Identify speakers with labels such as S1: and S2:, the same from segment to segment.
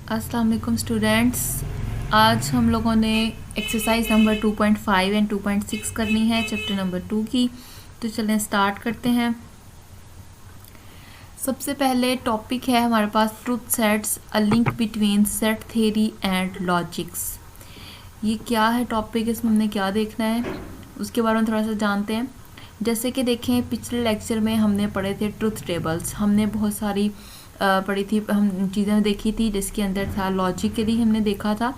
S1: अस्सलाम वालेकुम स्टूडेंट्स। आज हम लोगों ने एक्सरसाइज नंबर 2.5 एंड 2.6 करनी है, चैप्टर नंबर 2 की। तो चलें स्टार्ट करते हैं। सबसे पहले टॉपिक है हमारे पास truth sets, a link between set theory and logics. ये क्या है टॉपिक, इसमें हमने क्या देखना है उसके बारे में थोड़ा सा जानते हैं। जैसे कि देखें, पिछले लेक्चर में हमने पढ़े थे ट्रुथ टेबल्स। हमने बहुत सारी पढ़ी थी, हम चीज़ें देखी थी जिसके अंदर था लॉजिकली हमने देखा था।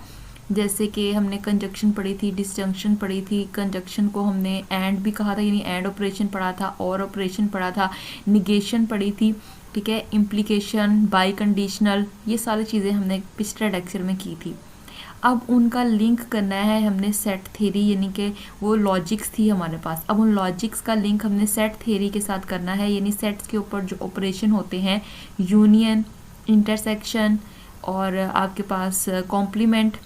S1: जैसे कि हमने कंजक्शन पढ़ी थी, डिसजंक्शन पढ़ी थी, कंजक्शन को हमने एंड भी कहा था, यानी एंड ऑपरेशन पढ़ा था, और ऑपरेशन पढ़ा था, निगेशन पढ़ी थी, ठीक है, इम्प्लीकेशन, बाई कंडीशनल, ये सारी चीज़ें हमने पिछले लेक्चर में की थी। अब उनका लिंक करना है हमने सेट थ्योरी, यानी कि वो लॉजिक्स थी हमारे पास। अब उन लॉजिक्स का लिंक हमने सेट थ्योरी के साथ करना है, यानी सेट्स के ऊपर जो ऑपरेशन होते हैं, यूनियन, इंटरसेक्शन और आपके पास कॉम्प्लीमेंट,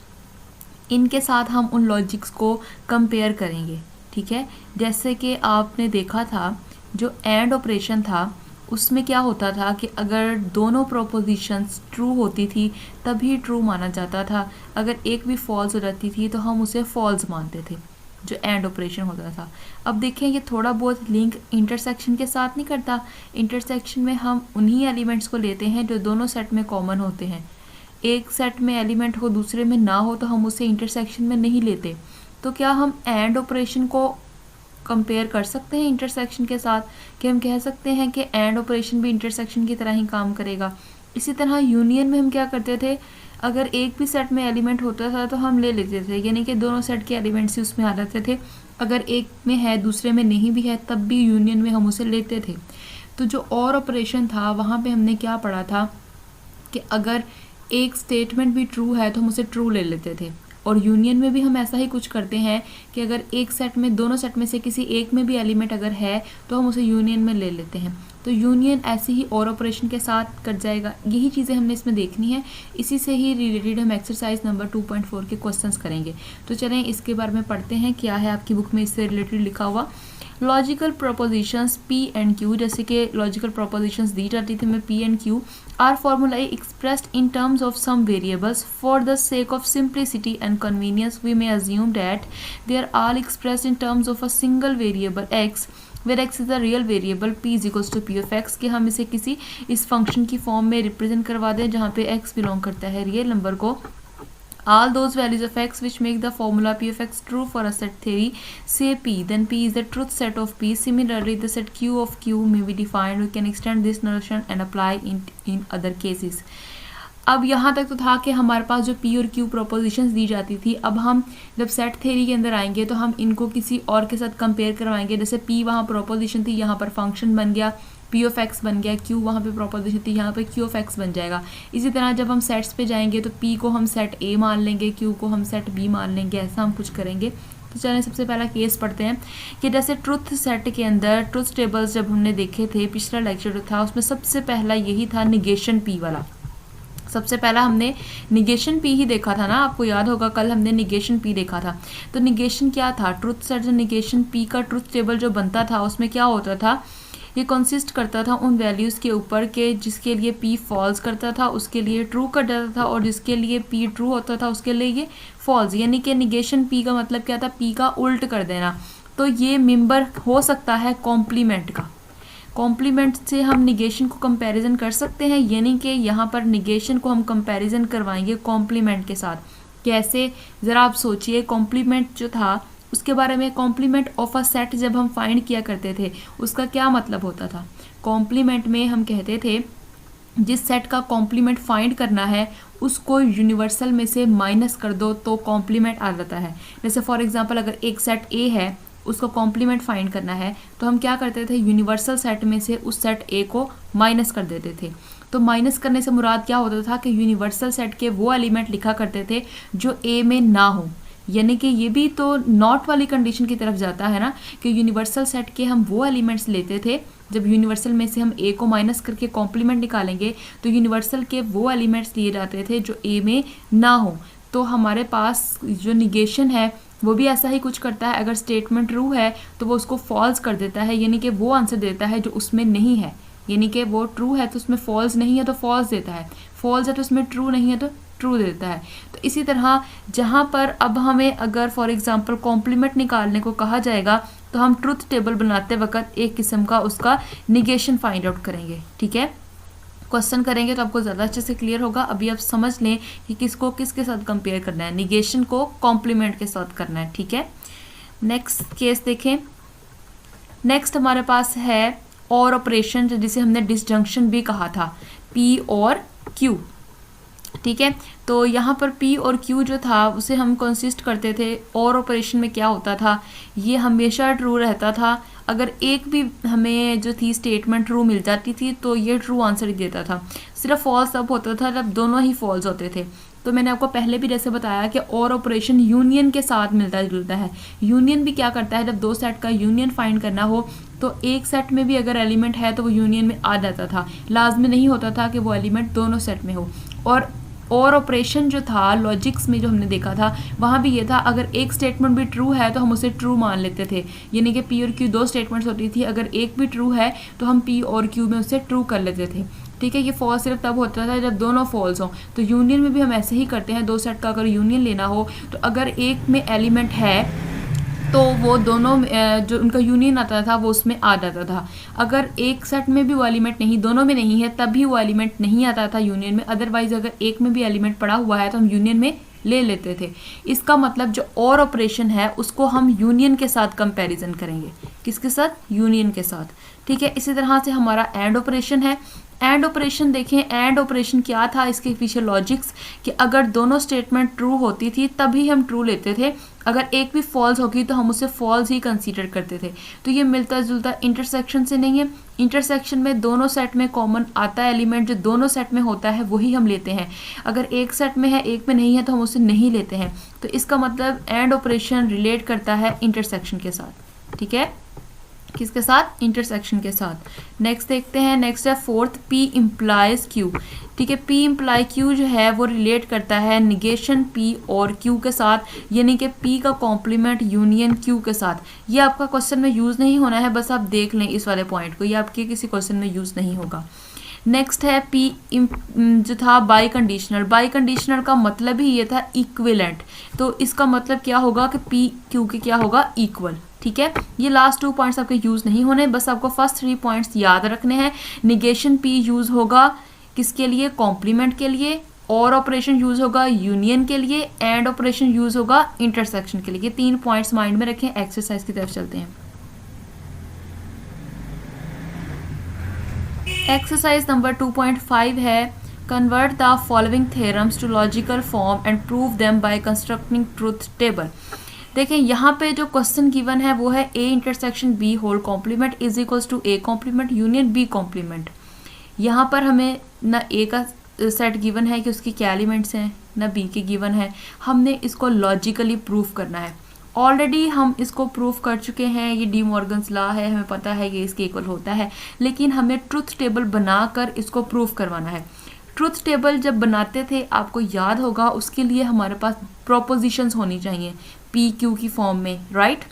S1: इनके साथ हम उन लॉजिक्स को कंपेयर करेंगे। ठीक है, जैसे कि आपने देखा था जो एंड ऑपरेशन था उसमें क्या होता था कि अगर दोनों प्रोपोजिशंस ट्रू होती थी तभी ट्रू माना जाता था। अगर एक भी फॉल्स हो जाती थी तो हम उसे फॉल्स मानते थे, जो एंड ऑपरेशन होता था। अब देखें, ये थोड़ा बहुत लिंक इंटरसेक्शन के साथ नहीं करता। इंटरसेक्शन में हम उन्हीं एलिमेंट्स को लेते हैं जो दोनों सेट में कॉमन होते हैं। एक सेट में एलिमेंट हो दूसरे में ना हो तो हम उसे इंटरसेक्शन में नहीं लेते। तो क्या हम एंड ऑपरेशन को कंपेयर कर सकते हैं इंटरसेक्शन के साथ, कि हम कह सकते हैं कि एंड ऑपरेशन भी इंटरसेक्शन की तरह ही काम करेगा। इसी तरह यूनियन में हम क्या करते थे, अगर एक भी सेट में एलिमेंट होता था तो हम ले लेते थे, यानी कि दोनों सेट के एलिमेंट्स ही उसमें आ जाते थे। अगर एक में है दूसरे में नहीं भी है तब भी यूनियन में हम उसे लेते थे। तो जो और ऑपरेशन था वहाँ पे हमने क्या पढ़ा था कि अगर एक स्टेटमेंट भी ट्रू है तो हम उसे ट्रू ले लेते थे। और यूनियन में भी हम ऐसा ही कुछ करते हैं कि अगर एक सेट में, दोनों सेट में से किसी एक में भी एलिमेंट अगर है तो हम उसे यूनियन में ले लेते हैं। तो यूनियन ऐसे ही और ऑपरेशन के साथ कर जाएगा। यही चीज़ें हमने इसमें देखनी है। इसी से ही रिलेटेड हम एक्सरसाइज नंबर 2.4 के क्वेश्चंस करेंगे। तो चलें इसके बारे में पढ़ते हैं, क्या है आपकी बुक में इससे रिलेटेड लिखा हुआ। Logical propositions P and Q, जैसे कि लॉजिकल प्रोपोजिशंस दी जाती थी में P and Q, are formulae expressed in terms of some variables. For the sake of simplicity and convenience, we may assume that they are all expressed in terms of a single variable x, where x is the real variable, p is equals to p of x। कि हम इसे किसी इस function की form में represent करवा दें जहाँ पे x बिलोंग करता है रियल नंबर को। All those values of x which make the formula p of x true for a set theory, say p, then p is the truth set of p. Similarly, the set q of q may be defined. We can extend this notion and apply in other cases. अब यहाँ तक तो था कि हमारे पास जो p और q propositions दी जाती थी। अब हम जब सेट थ्योरी के अंदर आएंगे तो हम इनको किसी और के साथ कंपेयर करवाएंगे। जैसे p वहाँ प्रोपोजिशन थी, यहाँ पर फंक्शन बन गया, p ऑफ x बन गया, q वहाँ पे प्रोपोजिशन थी, यहाँ पे q ऑफ x बन जाएगा। इसी तरह जब हम सेट्स पे जाएंगे तो p को हम सेट a मान लेंगे, q को हम सेट b मान लेंगे, ऐसा हम कुछ करेंगे। तो चलें सबसे पहला केस पढ़ते हैं कि जैसे ट्रुथ सेट के अंदर ट्रुथ टेबल्स जब हमने देखे थे, पिछला लेक्चर जो था उसमें सबसे पहला यही था निगेशन p वाला। सबसे पहला हमने निगेशन p ही देखा था ना, आपको याद होगा कल हमने निगेशन p देखा था। तो निगेशन क्या था, ट्रुथ सेट जो निगेशन p का ट्रुथ टेबल जो बनता था उसमें क्या होता था, ये कंसिस्ट करता था उन वैल्यूज़ के ऊपर के जिसके लिए p फॉल्स करता था उसके लिए ट्रू कर देता था, और जिसके लिए p ट्रू होता था उसके लिए ये फॉल्स। यानी कि निगेशन p का मतलब क्या था, p का उल्ट कर देना। तो ये मेंबर हो सकता है कॉम्प्लीमेंट का। कॉम्प्लीमेंट से हम निगेशन को कंपैरिजन कर सकते हैं, यानी कि यहाँ पर निगेशन को हम कंपैरिजन करवाएंगे कॉम्प्लीमेंट के साथ। कैसे, ज़रा आप सोचिए। कॉम्प्लीमेंट जो था उसके बारे में, कॉम्प्लीमेंट ऑफ अ सेट जब हम फाइंड किया करते थे उसका क्या मतलब होता था। कॉम्प्लीमेंट में हम कहते थे जिस सेट का कॉम्प्लीमेंट फाइंड करना है उसको यूनिवर्सल में से माइनस कर दो तो कॉम्प्लीमेंट आ जाता है। जैसे फॉर एग्जांपल अगर एक सेट ए है उसको कॉम्प्लीमेंट फाइंड करना है तो हम क्या करते थे, यूनिवर्सल सेट में से उस सेट ए को माइनस कर देते थे। तो माइनस करने से मुराद क्या होता था कि यूनिवर्सल सेट के वो एलिमेंट लिखा करते थे जो ए में ना हो। यानी कि ये भी तो नॉट वाली कंडीशन की तरफ जाता है ना, कि यूनिवर्सल सेट के हम वो एलिमेंट्स लेते थे, जब यूनिवर्सल में से हम ए को माइनस करके कॉम्प्लीमेंट निकालेंगे तो यूनिवर्सल के वो एलिमेंट्स लिए जाते थे जो ए में ना हो। तो हमारे पास जो निगेशन है वो भी ऐसा ही कुछ करता है। अगर स्टेटमेंट ट्रू है तो वो उसको फॉल्स कर देता है, यानी कि वो आंसर देता है जो उसमें नहीं है। यानी कि वो ट्रू है तो उसमें फॉल्स नहीं है तो फॉल्स देता है, फॉल्स है तो उसमें ट्रू नहीं है तो ट्रू देता है। तो इसी तरह जहाँ पर अब हमें अगर फॉर एग्जांपल कॉम्प्लीमेंट निकालने को कहा जाएगा तो हम ट्रुथ टेबल बनाते वक्त एक किस्म का उसका निगेशन फाइंड आउट करेंगे। ठीक है, क्वेश्चन करेंगे तो आपको ज़्यादा अच्छे से क्लियर होगा। अभी आप समझ लें कि किसको किसके साथ कंपेयर करना है, निगेशन को कॉम्प्लीमेंट के साथ करना है। ठीक है, नेक्स्ट केस देखें। नेक्स्ट हमारे पास है और ऑपरेशन, जिसे हमने डिसजंक्शन भी कहा था, P और Q। ठीक है, तो यहाँ पर P और Q जो था उसे हम कंसिस्ट करते थे। और ऑपरेशन में क्या होता था, ये हमेशा ट्रू रहता था। अगर एक भी हमें जो थी स्टेटमेंट ट्रू मिल जाती थी तो ये ट्रू आंसर ही देता था। सिर्फ फॉल्स तब होता था जब दोनों ही फॉल्स होते थे। तो मैंने आपको पहले भी जैसे बताया कि और ऑपरेशन यूनियन के साथ मिलता जुलता है। यूनियन भी क्या करता है, जब दो सेट का यूनियन फाइंड करना हो तो एक सेट में भी अगर एलिमेंट है तो वो यूनियन में आ जाता था, लाजमी नहीं होता था कि वो एलिमेंट दोनों सेट में हो। और ऑपरेशन जो था लॉजिक्स में जो हमने देखा था वहाँ भी ये था, अगर एक स्टेटमेंट भी ट्रू है तो हम उसे ट्रू मान लेते थे। यानी कि P और Q दो स्टेटमेंट्स होती थी, अगर एक भी ट्रू है तो हम P और Q में उसे ट्रू कर लेते थे। ठीक है, ये फॉल्स सिर्फ तब होता था जब दोनों फॉल्स हों। तो यूनियन में भी हम ऐसे ही करते हैं, दो सेट का अगर यूनियन लेना हो तो अगर एक में एलिमेंट है तो वो दोनों जो उनका यूनियन आता था वो उसमें आ जाता था। अगर एक सेट में भी वो एलिमेंट नहीं, दोनों में नहीं है, तभी वो एलिमेंट नहीं आता था यूनियन में। अदरवाइज अगर एक में भी एलिमेंट पड़ा हुआ है तो हम यूनियन में ले लेते थे। इसका मतलब जो और ऑपरेशन है उसको हम यूनियन के साथ कंपैरिजन करेंगे। किसके साथ? यूनियन के साथ। ठीक है, इसी तरह से हमारा एंड ऑपरेशन है। एंड ऑपरेशन देखें, एंड ऑपरेशन क्या था, इसके पीछे लॉजिक्स कि अगर दोनों स्टेटमेंट ट्रू होती थी तभी हम ट्रू लेते थे, अगर एक भी फॉल्स होगी तो हम उसे फॉल्स ही कंसीडर करते थे। तो ये मिलता जुलता इंटरसेक्शन से नहीं है। इंटरसेक्शन में दोनों सेट में कॉमन आता है एलिमेंट, जो दोनों सेट में होता है वही हम लेते हैं। अगर एक सेट में है एक में नहीं है तो हम उसे नहीं लेते हैं। तो इसका मतलब एंड ऑपरेशन रिलेट करता है इंटरसेक्शन के साथ। ठीक है, किसके साथ? इंटरसेक्शन के साथ। नेक्स्ट देखते हैं, नेक्स्ट है फोर्थ, P इम्प्लाइज Q। ठीक है, P इम्प्लाई Q जो है वो रिलेट करता है निगेशन P और Q के साथ, यानी कि P का कॉम्प्लीमेंट यूनियन Q के साथ। ये आपका क्वेश्चन में यूज़ नहीं होना है, बस आप देख लें इस वाले पॉइंट को, ये आपके किसी क्वेश्चन में यूज़ नहीं होगा। नेक्स्ट है P जो था बाई कंडीशनल। बाई कंडीशनल का मतलब ही ये था इक्विवेलेंट। तो इसका मतलब क्या होगा कि P Q के क्या होगा? इक्वल। ठीक है, ये लास्ट 2 पॉइंट्स आपके यूज़ नहीं होने, बस आपको फर्स्ट 3 पॉइंट्स याद रखने हैं। निगेशन P यूज़ होगा किसके लिए? कॉम्प्लीमेंट के लिए। और ऑपरेशन यूज़ होगा यूनियन के लिए। एंड ऑपरेशन यूज़ होगा इंटरसेक्शन के लिए। ये 3 पॉइंट्स माइंड में रखें। एक्सरसाइज की तरफ चलते हैं। एक्सरसाइज नंबर 2.5 है, convert the following theorems to logical form and prove them by constructing truth table. देखें, यहाँ पे जो क्वेश्चन गिवन है वो है A intersection B whole complement is equals to A complement union B complement. यहाँ पर हमें ना A का सेट गिवन है कि उसकी क्या एलिमेंट्स हैं, ना B के गिवन है। हमने इसको लॉजिकली प्रूव करना है। ऑलरेडी हम इसको प्रूव कर चुके हैं, ये डी मॉर्गन्स लॉ है, हमें पता है कि इसके इक्वल होता है, लेकिन हमें ट्रुथ टेबल बनाकर इसको प्रूव करवाना है। ट्रुथ टेबल जब बनाते थे आपको याद होगा, उसके लिए हमारे पास प्रोपोजिशंस होनी चाहिए P Q की फॉर्म में, राइट।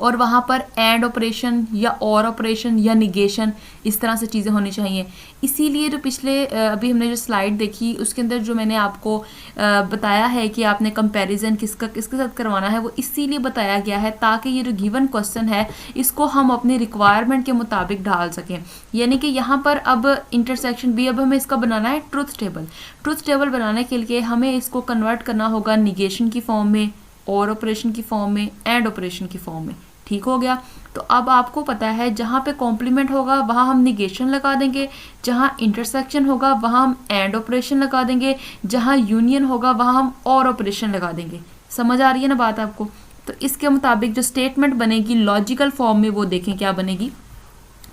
S1: और वहाँ पर एंड ऑपरेशन या और ऑपरेशन या निगेशन, इस तरह से चीज़ें होनी चाहिए। इसीलिए जो पिछले अभी हमने जो स्लाइड देखी उसके अंदर जो मैंने आपको बताया है कि आपने कंपैरिजन किसके साथ करवाना है, वो इसीलिए बताया गया है ताकि ये जो गिवन क्वेश्चन है इसको हम अपनी रिक्वायरमेंट के मुताबिक ढाल सकें। यानी कि यहाँ पर अब इंटरसेक्शन भी, अब हमें इसका बनाना है ट्रुथ टेबल। ट्रुथ टेबल बनाने के लिए हमें इसको कन्वर्ट करना होगा निगेशन की फॉर्म में, और ऑपरेशन की फॉर्म में, एंड ऑपरेशन की फॉर्म में। ठीक हो गया। तो अब आपको पता है जहाँ पे कॉम्प्लीमेंट होगा वहाँ हम निगेशन लगा देंगे, जहाँ इंटरसेक्शन होगा वहाँ हम एंड ऑपरेशन लगा देंगे, जहाँ यूनियन होगा वहाँ हम और ऑपरेशन लगा देंगे। समझ आ रही है ना बात आपको? तो इसके मुताबिक जो स्टेटमेंट बनेगी लॉजिकल फॉर्म में, वो देखें क्या बनेगी,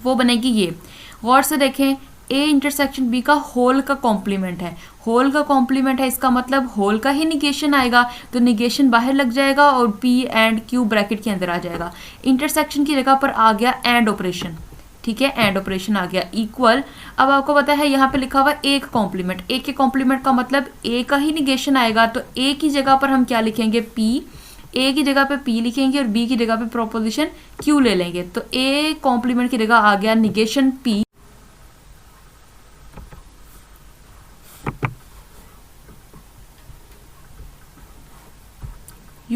S1: वो बनेगी ये। गौर से देखें, A इंटरसेक्शन B का होल का कॉम्प्लीमेंट है। होल का कॉम्प्लीमेंट है, इसका मतलब होल का ही निगेशन आएगा, तो निगेशन बाहर लग जाएगा और P एंड Q ब्रैकेट के अंदर आ जाएगा। इंटरसेक्शन की जगह पर आ गया एंड ऑपरेशन। ठीक है, एंड ऑपरेशन आ गया इक्वल। अब आपको पता है यहाँ पे लिखा हुआ एक कॉम्प्लीमेंट। A के कॉम्प्लीमेंट का मतलब A का ही निगेशन आएगा, तो A की जगह पर हम क्या लिखेंगे? P। A की जगह पे P लिखेंगे और B की जगह पे प्रोपोजिशन Q ले लेंगे। तो A कॉम्प्लीमेंट की जगह आ गया निगेशन P।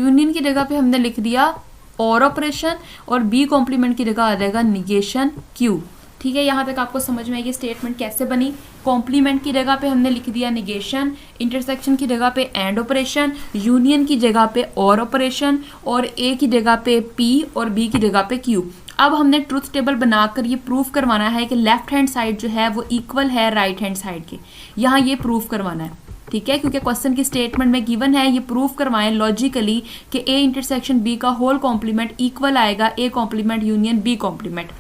S1: यूनियन की जगह पे हमने लिख दिया और ऑपरेशन, और बी कॉम्प्लीमेंट की जगह आ जाएगा निगेशन क्यू। ठीक है, यहाँ तक आपको समझ में आएगी स्टेटमेंट कैसे बनी। कॉम्प्लीमेंट की जगह पे हमने लिख दिया निगेशन, इंटरसेक्शन की जगह पे एंड ऑपरेशन, यूनियन की जगह पे और ऑपरेशन, और ए की जगह पे पी और बी की जगह पे क्यू। अब हमने ट्रुथ टेबल बनाकर ये प्रूफ करवाना है कि लेफ्ट हैंड साइड जो है वो इक्वल है राइट हैंड साइड के। यहाँ ये प्रूफ करवाना है, ठीक है, क्योंकि क्वेश्चन की स्टेटमेंट में गिवन है, ये प्रूफ करवाएं लॉजिकली कि ए इंटरसेक्शन बी का होल कॉम्प्लीमेंट इक्वल आएगा A complement union B complement.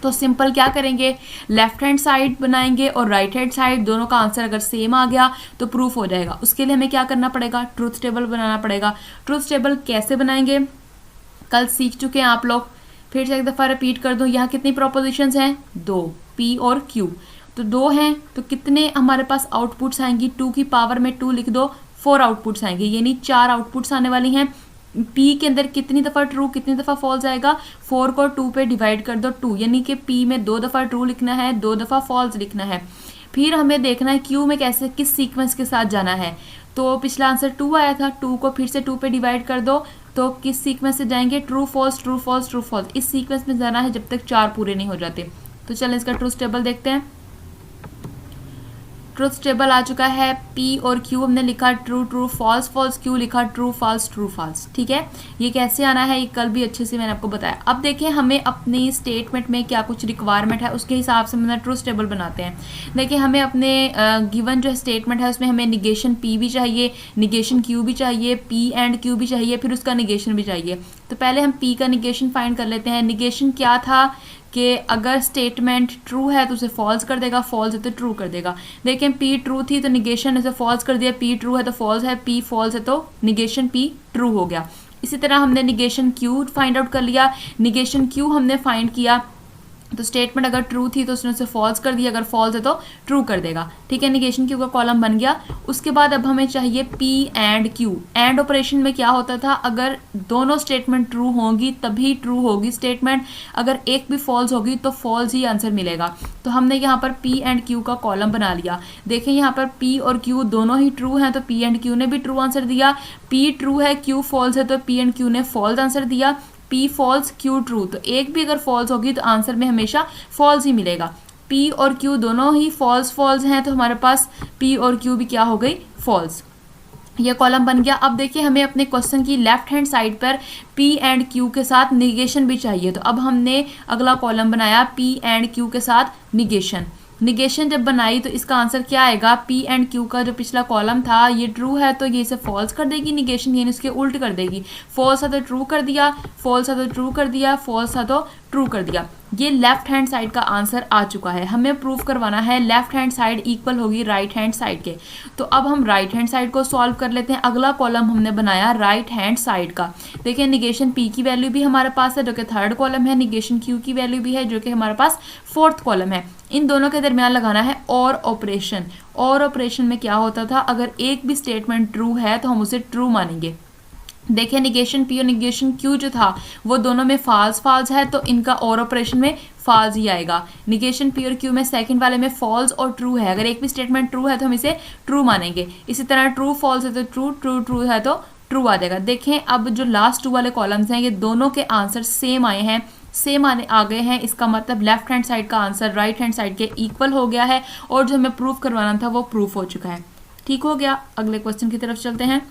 S1: तो सिंपल क्या करेंगे, लेफ्ट हैंड साइड बनाएंगे और राइट हैंड साइड, दोनों का आंसर अगर सेम आ गया तो प्रूफ हो जाएगा। उसके लिए हमें क्या करना पड़ेगा, ट्रुथ टेबल बनाना पड़ेगा। ट्रुथ टेबल कैसे बनाएंगे कल सीख चुके हैं आप लोग, फिर से एक दफ़ा रिपीट कर दूं। यहाँ कितनी प्रोपोजिशंस हैं, 2, पी और क्यू। तो 2 हैं तो कितने हमारे पास आउटपुट्स आएंगी, 2 की पावर में 2 लिख दो, 4 आउटपुट्स आएंगे, यानी 4 आउटपुट्स आने वाली हैं। पी के अंदर कितनी दफ़ा ट्रू कितनी दफ़ा फॉल्स आएगा, 4 को 2 पे डिवाइड कर दो 2, यानी कि पी में 2 दफ़ा ट्रू लिखना है, 2 दफ़ा फॉल्स लिखना है। फिर हमें देखना है क्यू में कैसे किस सीक्वेंस के साथ जाना है। तो पिछला आंसर 2 आया था, 2 को फिर से 2 पे डिवाइड कर दो, तो किस सीक्वेंस से जाएंगे, true false true false true false, इस सीक्वेंस में जाना है जब तक 4 पूरे नहीं हो जाते। तो चलें इसका ट्रुथ टेबल देखते हैं। ट्रुथ टेबल आ चुका है, पी और क्यू हमने लिखा true true false false, Q लिखा ट्रू फॉल्स ट्रू फॉल्स। ठीक है, ये कैसे आना है ये कल भी अच्छे से मैंने आपको बताया। अब देखें हमें अपनी स्टेटमेंट में क्या कुछ रिक्वायरमेंट है, उसके हिसाब से हमने ट्रुथ टेबल बनाते हैं। देखिए हमें अपने गिवन जो स्टेटमेंट है उसमें हमें निगेशन पी भी चाहिए, निगेशन क्यू भी चाहिए, पी एंड क्यू भी चाहिए, फिर उसका निगेशन भी चाहिए। तो पहले हम पी का निगेशन फाइंड कर लेते हैं। निगेशन क्या था कि अगर स्टेटमेंट ट्रू है तो उसे फॉल्स कर देगा, फॉल्स है तो ट्रू कर देगा। देखें पी ट्रू थी तो निगेशन इसे फॉल्स कर दिया, पी ट्रू है तो फॉल्स है, पी फॉल्स है तो निगेशन पी ट्रू हो गया। इसी तरह हमने निगेशन क्यू फाइंड आउट कर लिया। निगेशन क्यू हमने फाइंड किया तो स्टेटमेंट अगर ट्रू थी तो उसने उसे फॉल्स कर दिया, अगर फॉल्स है तो ट्रू कर देगा। ठीक है, निगेशन क्यू का कॉलम बन गया। उसके बाद अब हमें चाहिए P and Q. And operation में क्या होता था, अगर दोनों स्टेटमेंट ट्रू होंगी तभी ट्रू होगी स्टेटमेंट, अगर एक भी फॉल्स होगी तो फॉल्स ही आंसर मिलेगा। तो हमने यहाँ पर पी एंड क्यू का कॉलम बना लिया। देखें यहाँ पर पी और क्यू दोनों ही ट्रू हैं तो पी एंड क्यू ने भी ट्रू आंसर दिया। पी ट्रू है क्यू फॉल्स है तो पी एंड क्यू ने फॉल्स आंसर दिया। पी फॉल्स क्यू ट्रू, तो एक भी अगर फॉल्स होगी तो आंसर में हमेशा फॉल्स ही मिलेगा। पी और क्यू दोनों ही फॉल्स फॉल्स हैं तो हमारे पास पी और क्यू भी क्या हो गई, फॉल्स। ये कॉलम बन गया। अब देखिए हमें अपने क्वेश्चन की लेफ्ट हैंड साइड पर पी एंड क्यू के साथ निगेशन भी चाहिए। तो अब हमने अगला कॉलम बनाया पी एंड क्यू के साथ निगेशन। निगेशन जब बनाई तो इसका आंसर क्या आएगा, पी एंड क्यू का जो पिछला कॉलम था ये ट्रू है तो ये इसे फॉल्स कर देगी निगेशन, यानी इसके उल्ट कर देगी। फॉल्स है तो ट्रू कर दिया, फॉल्स है तो ट्रू कर दिया, फॉल्स है तो ट्रू कर दिया। ये लेफ्ट हैंड साइड का आंसर आ चुका है। हमें प्रूफ करवाना है लेफ्ट हैंड साइड इक्वल होगी राइट हैंड साइड के। तो अब हम राइट हैंड साइड को सॉल्व कर लेते हैं। अगला कॉलम हमने बनाया राइट हैंड साइड का। देखिए निगेशन पी की वैल्यू भी हमारे पास है जो कि थर्ड कॉलम है, निगेशन क्यू की वैल्यू भी है जो कि हमारे पास फोर्थ कॉलम है। इन दोनों के दरमियान लगाना है और ऑपरेशन। और ऑपरेशन में क्या होता था, अगर एक भी स्टेटमेंट ट्रू है तो हम उसे ट्रू मानेंगे। देखिए निगेशन पी और निगेशन क्यू जो था वो दोनों में फॉल्स फॉल्स है तो इनका और ऑपरेशन में फॉल्स ही आएगा। निगेशन पी और क्यू में सेकंड वाले में फॉल्स और ट्रू है, अगर एक भी स्टेटमेंट ट्रू है तो हम इसे ट्रू मानेंगे। इसी तरह ट्रू फॉल्स है तो ट्रू, ट्रू ट्रू है तो ट्रू आ जाएगा। देखें अब जो लास्ट 2 वाले कॉलम्स हैं ये दोनों के आंसर सेम आए हैं, सेम आ गए हैं। इसका मतलब लेफ्ट हैंड साइड का आंसर राइट हैंड साइड के इक्वल हो गया है और जो हमें प्रूफ करवाना था वो प्रूफ हो चुका है। ठीक हो गया, अगले क्वेश्चन की तरफ चलते हैं।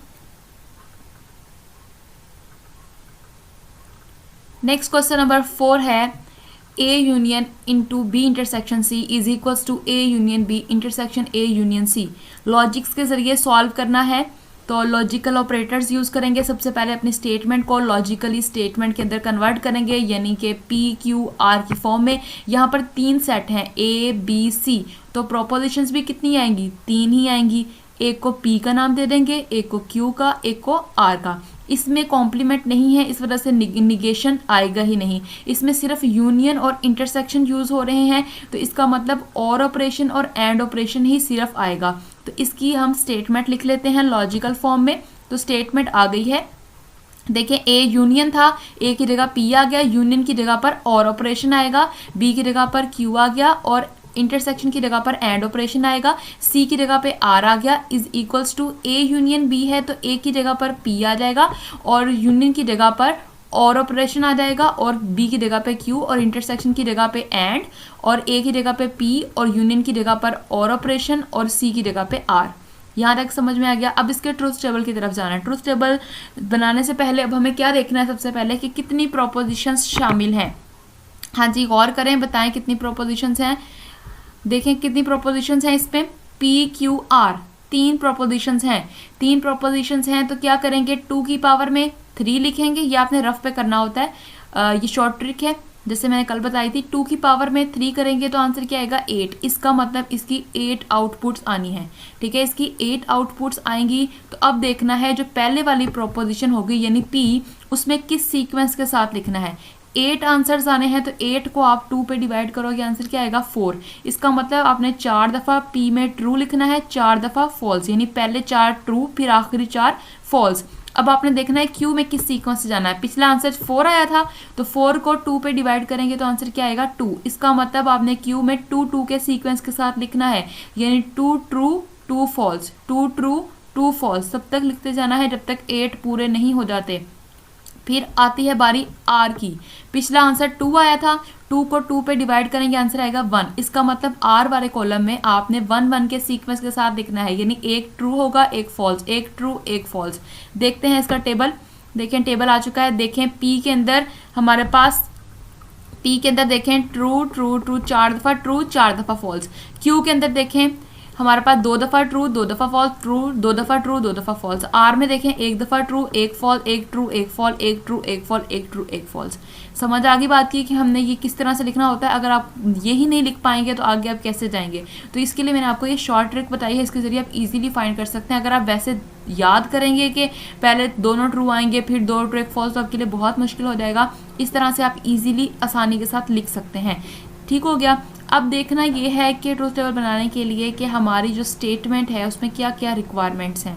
S1: नेक्स्ट क्वेश्चन नंबर 4 है A union into B intersection C is equals to A union B intersection A union C। Logics के जरिए सॉल्व करना है तो लॉजिकल ऑपरेटर्स यूज़ करेंगे। सबसे पहले अपनी स्टेटमेंट को लॉजिकली स्टेटमेंट के अंदर कन्वर्ट करेंगे, यानी कि P Q R की फॉर्म में। यहाँ पर 3 सेट हैं A B C, तो प्रोपोजिशंस भी कितनी आएंगी, 3 ही आएंगी। एक को P का नाम दे देंगे, एक को Q का, एक को R का। इसमें कॉम्प्लीमेंट नहीं है इस वजह से निगेशन आएगा ही नहीं। इसमें सिर्फ यूनियन और इंटरसेक्शन यूज़ हो रहे हैं तो इसका मतलब और ऑपरेशन और एंड ऑपरेशन ही सिर्फ आएगा। तो इसकी हम स्टेटमेंट लिख लेते हैं लॉजिकल फॉर्म में। तो स्टेटमेंट आ गई है। देखिए ए यूनियन था, ए की जगह पी आ गया, यूनियन की जगह पर और ऑपरेशन आएगा, बी की जगह पर क्यू आ गया और इंटरसेक्शन की जगह पर एंड ऑपरेशन आएगा, सी की जगह पे आर आ गया, is equals to A union B है तो ए की जगह पर पी आ जाएगा और यूनियन की जगह पर और ऑपरेशन आ जाएगा और बी की जगह पे क्यू और इंटरसेक्शन की जगह पे एंड और ए की जगह पे पी और यूनियन की जगह पर और ऑपरेशन और सी की जगह पे आर। यहाँ तक समझ में आ गया। अब इसके ट्रूथ टेबल की तरफ जाना है। ट्रूथ टेबल बनाने से पहले अब हमें क्या देखना है, सबसे पहले कि कितनी प्रोपोजिशंस शामिल हैं। हाँ जी, गौर करें, बताएं कितनी प्रोपोजिशंस हैं। देखें कितनी प्रोपोजिशंस हैं इसमें, पी क्यू आर, 3 प्रोपोजिशंस हैं। 3 प्रोपोजिशंस हैं तो क्या करेंगे, 2 की पावर में 3 लिखेंगे। ये आपने रफ पे करना होता है, ये शॉर्ट ट्रिक है जैसे मैंने कल बताई थी। 2 की पावर में 3 करेंगे तो आंसर क्या आएगा, 8। इसका मतलब इसकी 8 आउटपुट्स आनी है। ठीक है, इसकी 8 आउटपुट्स आएंगी। तो अब देखना है जो पहले वाली प्रोपोजिशन होगी यानी पी, उसमें किस सीक्वेंस के साथ लिखना है। 8 आंसर्स आने हैं तो 8 को आप 2 पे डिवाइड करोगे, आंसर क्या आएगा 4। इसका मतलब आपने 4 दफ़ा पी में ट्रू लिखना है, 4 दफ़ा फॉल्स, यानी पहले 4 ट्रू फिर आखिरी 4 फॉल्स। अब आपने देखना है क्यू में किस सीक्वेंस से जाना है। पिछला आंसर 4 आया था तो 4 को 2 पे डिवाइड करेंगे तो आंसर क्या आएगा 2। इसका मतलब आपने क्यू में 2 के सीक्वेंस के साथ लिखना है, यानी 2 ट्रू 2 फॉल्स, 2 ट्रू 2 फॉल्स, तब तक लिखते जाना है जब तक 8 पूरे नहीं हो जाते। फिर आती है बारी आर की। पिछला आंसर 2 आया था, 2 को 2 पे डिवाइड करेंगे, आंसर आएगा 1। इसका मतलब आर वाले कॉलम में आपने 1 के सीक्वेंस के साथ लिखना है, यानी एक ट्रू होगा एक फॉल्स, एक ट्रू एक फॉल्स। देखते हैं इसका टेबल। देखें टेबल आ चुका है। देखें पी के अंदर हमारे पास, पी के अंदर देखें ट्रू ट्रू ट्रू 4 दफ़ा ट्रू 4 दफ़ा फॉल्स। क्यू के अंदर देखें हमारे पास 2 दफ़ा ट्रू 2 दफ़ा फॉल्स, ट्रू 2 दफ़ा ट्रू 2 दफ़ा फॉल्स। आर में देखें 1 दफ़ा true 1 false, 1 true 1 false, 1 true 1 false, 1 true 1 false. समझ आ गई बात की कि हमने ये किस तरह से लिखना होता है। अगर आप यही नहीं लिख पाएंगे तो आगे आप कैसे जाएंगे। तो इसके लिए मैंने आपको ये शॉर्ट ट्रिक बताई है, इसके ज़रिए आप इजीली फाइंड कर सकते हैं। अगर आप वैसे याद करेंगे कि पहले दोनों ट्रू आएंगे फिर 2 ट्रू 1 फॉल्स, तो आपके लिए बहुत मुश्किल हो जाएगा। इस तरह से आप इजीली आसानी के साथ लिख सकते हैं। ठीक हो गया। अब देखना ये है कि ट्रूथ टेबल बनाने के लिए कि हमारी जो स्टेटमेंट है उसमें क्या क्या रिक्वायरमेंट्स हैं।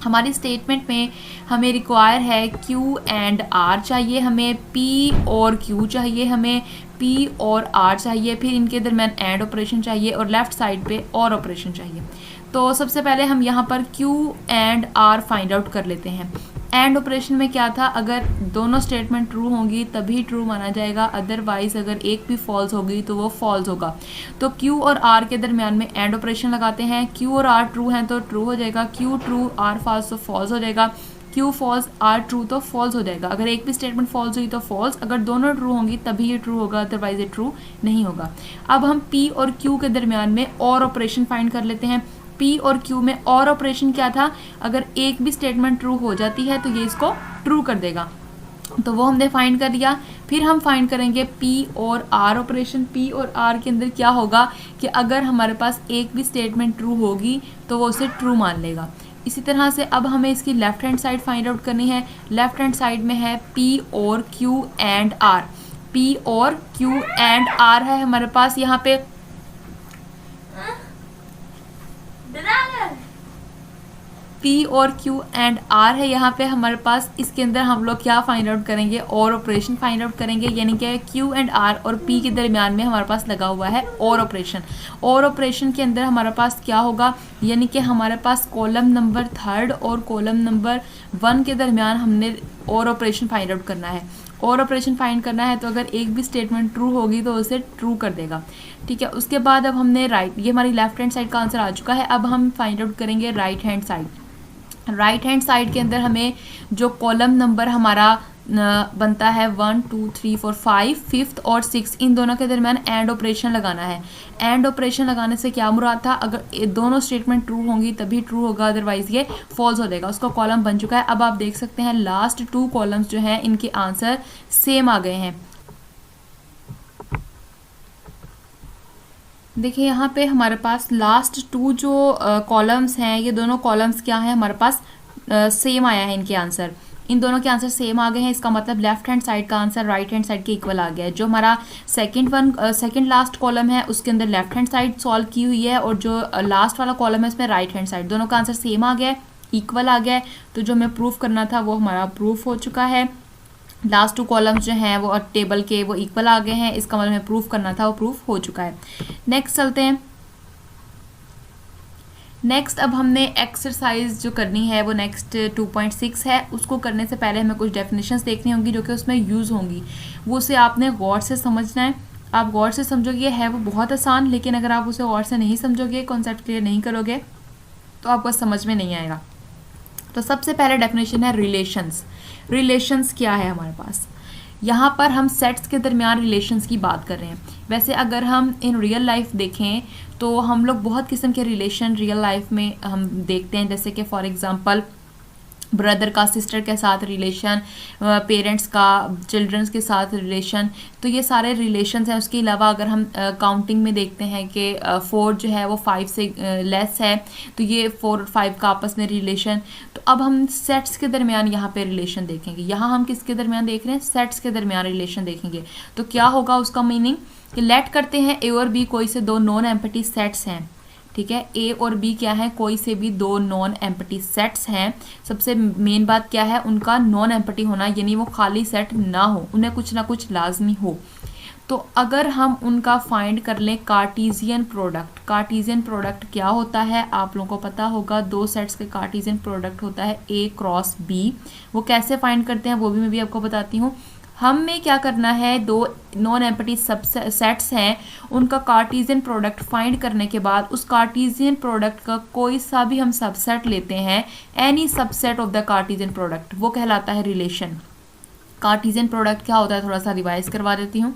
S1: हमारी स्टेटमेंट में हमें रिक्वायर है क्यू एंड आर चाहिए, हमें पी और क्यू चाहिए, हमें पी और आर चाहिए, फिर इनके दरम्यान एंड ऑपरेशन चाहिए और लेफ्ट साइड पे और ऑपरेशन चाहिए। तो सबसे पहले हम यहाँ पर Q and R find out कर लेते हैं। एंड ऑपरेशन में क्या था, अगर दोनों स्टेटमेंट ट्रू होंगी तभी ट्रू माना जाएगा, अदरवाइज अगर एक भी फॉल्स होगी तो वो फॉल्स होगा। तो क्यू और आर के दरमियान में एंड ऑपरेशन लगाते हैं। क्यू और आर ट्रू हैं तो ट्रू हो जाएगा, क्यू ट्रू आर फॉल्स तो फॉल्स हो जाएगा, क्यू फॉल्स आर ट्रू तो फॉल्स हो जाएगा। अगर एक भी स्टेटमेंट फॉल्स हुई तो फॉल्स, अगर दोनों ट्रू होंगी तभी ये ट्रू होगा, अदरवाइज ये ट्रू नहीं होगा। अब हम पी और क्यू के दरमियान में और ऑपरेशन फाइंड कर लेते हैं। पी और क्यू में और ऑपरेशन क्या था, अगर एक भी स्टेटमेंट ट्रू हो जाती है तो ये इसको ट्रू कर देगा, तो वो हमने फाइंड कर लिया। फिर हम फाइंड करेंगे पी और आर ऑपरेशन। पी और आर के अंदर क्या होगा कि अगर हमारे पास एक भी स्टेटमेंट ट्रू होगी तो वो उसे ट्रू मान लेगा। इसी तरह से अब हमें इसकी left hand side find out करनी है। लेफ्ट हैंड साइड में है पी और क्यू एंड आर। पी और क्यू एंड आर है हमारे पास यहाँ पे। पी और क्यू एंड आर है यहाँ पे हमारे पास। इसके अंदर हम लोग क्या फाइंड आउट करेंगे, और ऑपरेशन फाइंड आउट करेंगे, यानी कि क्यू एंड आर और पी के दरमियान में हमारे पास लगा हुआ है और ऑपरेशन। और ऑपरेशन के अंदर हमारे पास क्या होगा, यानी कि हमारे पास कॉलम नंबर 3 और कॉलम नंबर 1 के दरमियान हमने और ऑपरेशन फाइंड आउट करना है। और ऑपरेशन फाइंड करना है तो अगर एक भी स्टेटमेंट ट्रू होगी तो उसे ट्रू कर देगा। ठीक है, उसके बाद अब हमने राइट, ये हमारी लेफ्ट हैंड साइड का आंसर आ चुका है। अब हम फाइंड आउट करेंगे right hand side. Right hand side के अंदर हमें जो कॉलम नंबर हमारा बनता है 1 2 3 4 5 5th और 6, इन दोनों के दरमियान एंड ऑपरेशन लगाना है। एंड ऑपरेशन लगाने से क्या मुराद था, अगर दोनों स्टेटमेंट ट्रू होंगी तभी ट्रू होगा, अदरवाइज ये फॉल्स हो जाएगा। उसका कॉलम बन चुका है। अब आप देख सकते हैं लास्ट 2 कॉलम्स जो हैं इनके आंसर सेम आ गए हैं। देखिए यहाँ पे हमारे पास लास्ट 2 जो कॉलम्स हैं, ये दोनों कॉलम्स क्या हैं हमारे पास सेम आया है इनके आंसर। इन दोनों के आंसर सेम आ गए हैं। इसका मतलब लेफ्ट हैंड साइड का आंसर राइट हैंड साइड के इक्वल आ गया है। जो हमारा सेकंड लास्ट कॉलम है उसके अंदर लेफ्ट हैंड साइड सॉल्व की हुई है, और जो लास्ट वाला कॉलम है उसमें राइट हैंड साइड, दोनों का आंसर सेम आ गया है, इक्वल आ गया है। तो जो हमें प्रूफ करना था वो हमारा प्रूफ हो चुका है। लास्ट 2 कॉलम्स जो हैं वो टेबल के वो इक्वल आ गए हैं, इसका मतलब हमें प्रूफ करना था, वो प्रूफ हो चुका है। नेक्स्ट चलते हैं। नेक्स्ट अब हमने एक्सरसाइज जो करनी है वो नेक्स्ट 2.6 है। उसको करने से पहले हमें कुछ डेफिनेशंस देखनी होंगी जो कि उसमें यूज़ होंगी, वो उसे आपने गौर से समझना है। आप गौर से समझोगे है वो बहुत आसान, लेकिन अगर आप उसे गौर से नहीं समझोगे, कॉन्सेप्ट क्लियर नहीं करोगे, तो आपको समझ में नहीं आएगा। तो सबसे पहले डेफिनेशन है रिलेशंस। रिलेशंस क्या है हमारे पास? यहाँ पर हम सेट्स के दरमियान रिलेशंस की बात कर रहे हैं। वैसे अगर हम इन रियल लाइफ देखें तो हम लोग बहुत किस्म के रिलेशन रियल लाइफ में हम देखते हैं, जैसे कि फॉर एग्जांपल ब्रदर का सिस्टर के साथ रिलेशन, पेरेंट्स का चिल्ड्रंस के साथ रिलेशन, तो ये सारे रिलेशंस हैं। उसके अलावा अगर हम काउंटिंग में देखते हैं कि 4 जो है वो 5 से लेस है, तो ये 4 और 5 का आपस में रिलेशन। तो अब हम सेट्स के दरमियान यहाँ पे रिलेशन देखेंगे। यहाँ हम किसके दरमियान देख रहे हैं? सेट्स के दरमियान रिलेशन देखेंगे। तो क्या होगा उसका मीनिंग कि लेट करते हैं ए और बी कोई से 2 नॉन एम्प्टी सेट्स हैं, ठीक है। ए और बी क्या है? कोई से भी 2 नॉन एम्प्टी सेट्स हैं। सबसे मेन बात क्या है? उनका नॉन एम्प्टी होना, यानी वो खाली सेट ना हो, उन्हें कुछ ना कुछ लाजमी हो। तो अगर हम उनका फाइंड कर लें कार्टीजियन प्रोडक्ट, कार्टीजियन प्रोडक्ट क्या होता है आप लोगों को पता होगा। 2 सेट्स के कार्टीजियन प्रोडक्ट होता है ए क्रॉस बी। वो कैसे फाइंड करते हैं वो भी मैं भी आपको बताती हूँ। हमें क्या करना है, 2 नॉन एम्प्टी सब सेट्स हैं, उनका कार्टीजियन प्रोडक्ट फाइंड करने के बाद उस कार्टीजियन प्रोडक्ट का कोई सा भी हम सबसेट लेते हैं, any subset of the Cartesian product, वो कहलाता है रिलेशन। कार्टीजियन प्रोडक्ट क्या होता है थोड़ा सा रिवाइज करवा देती हूँ।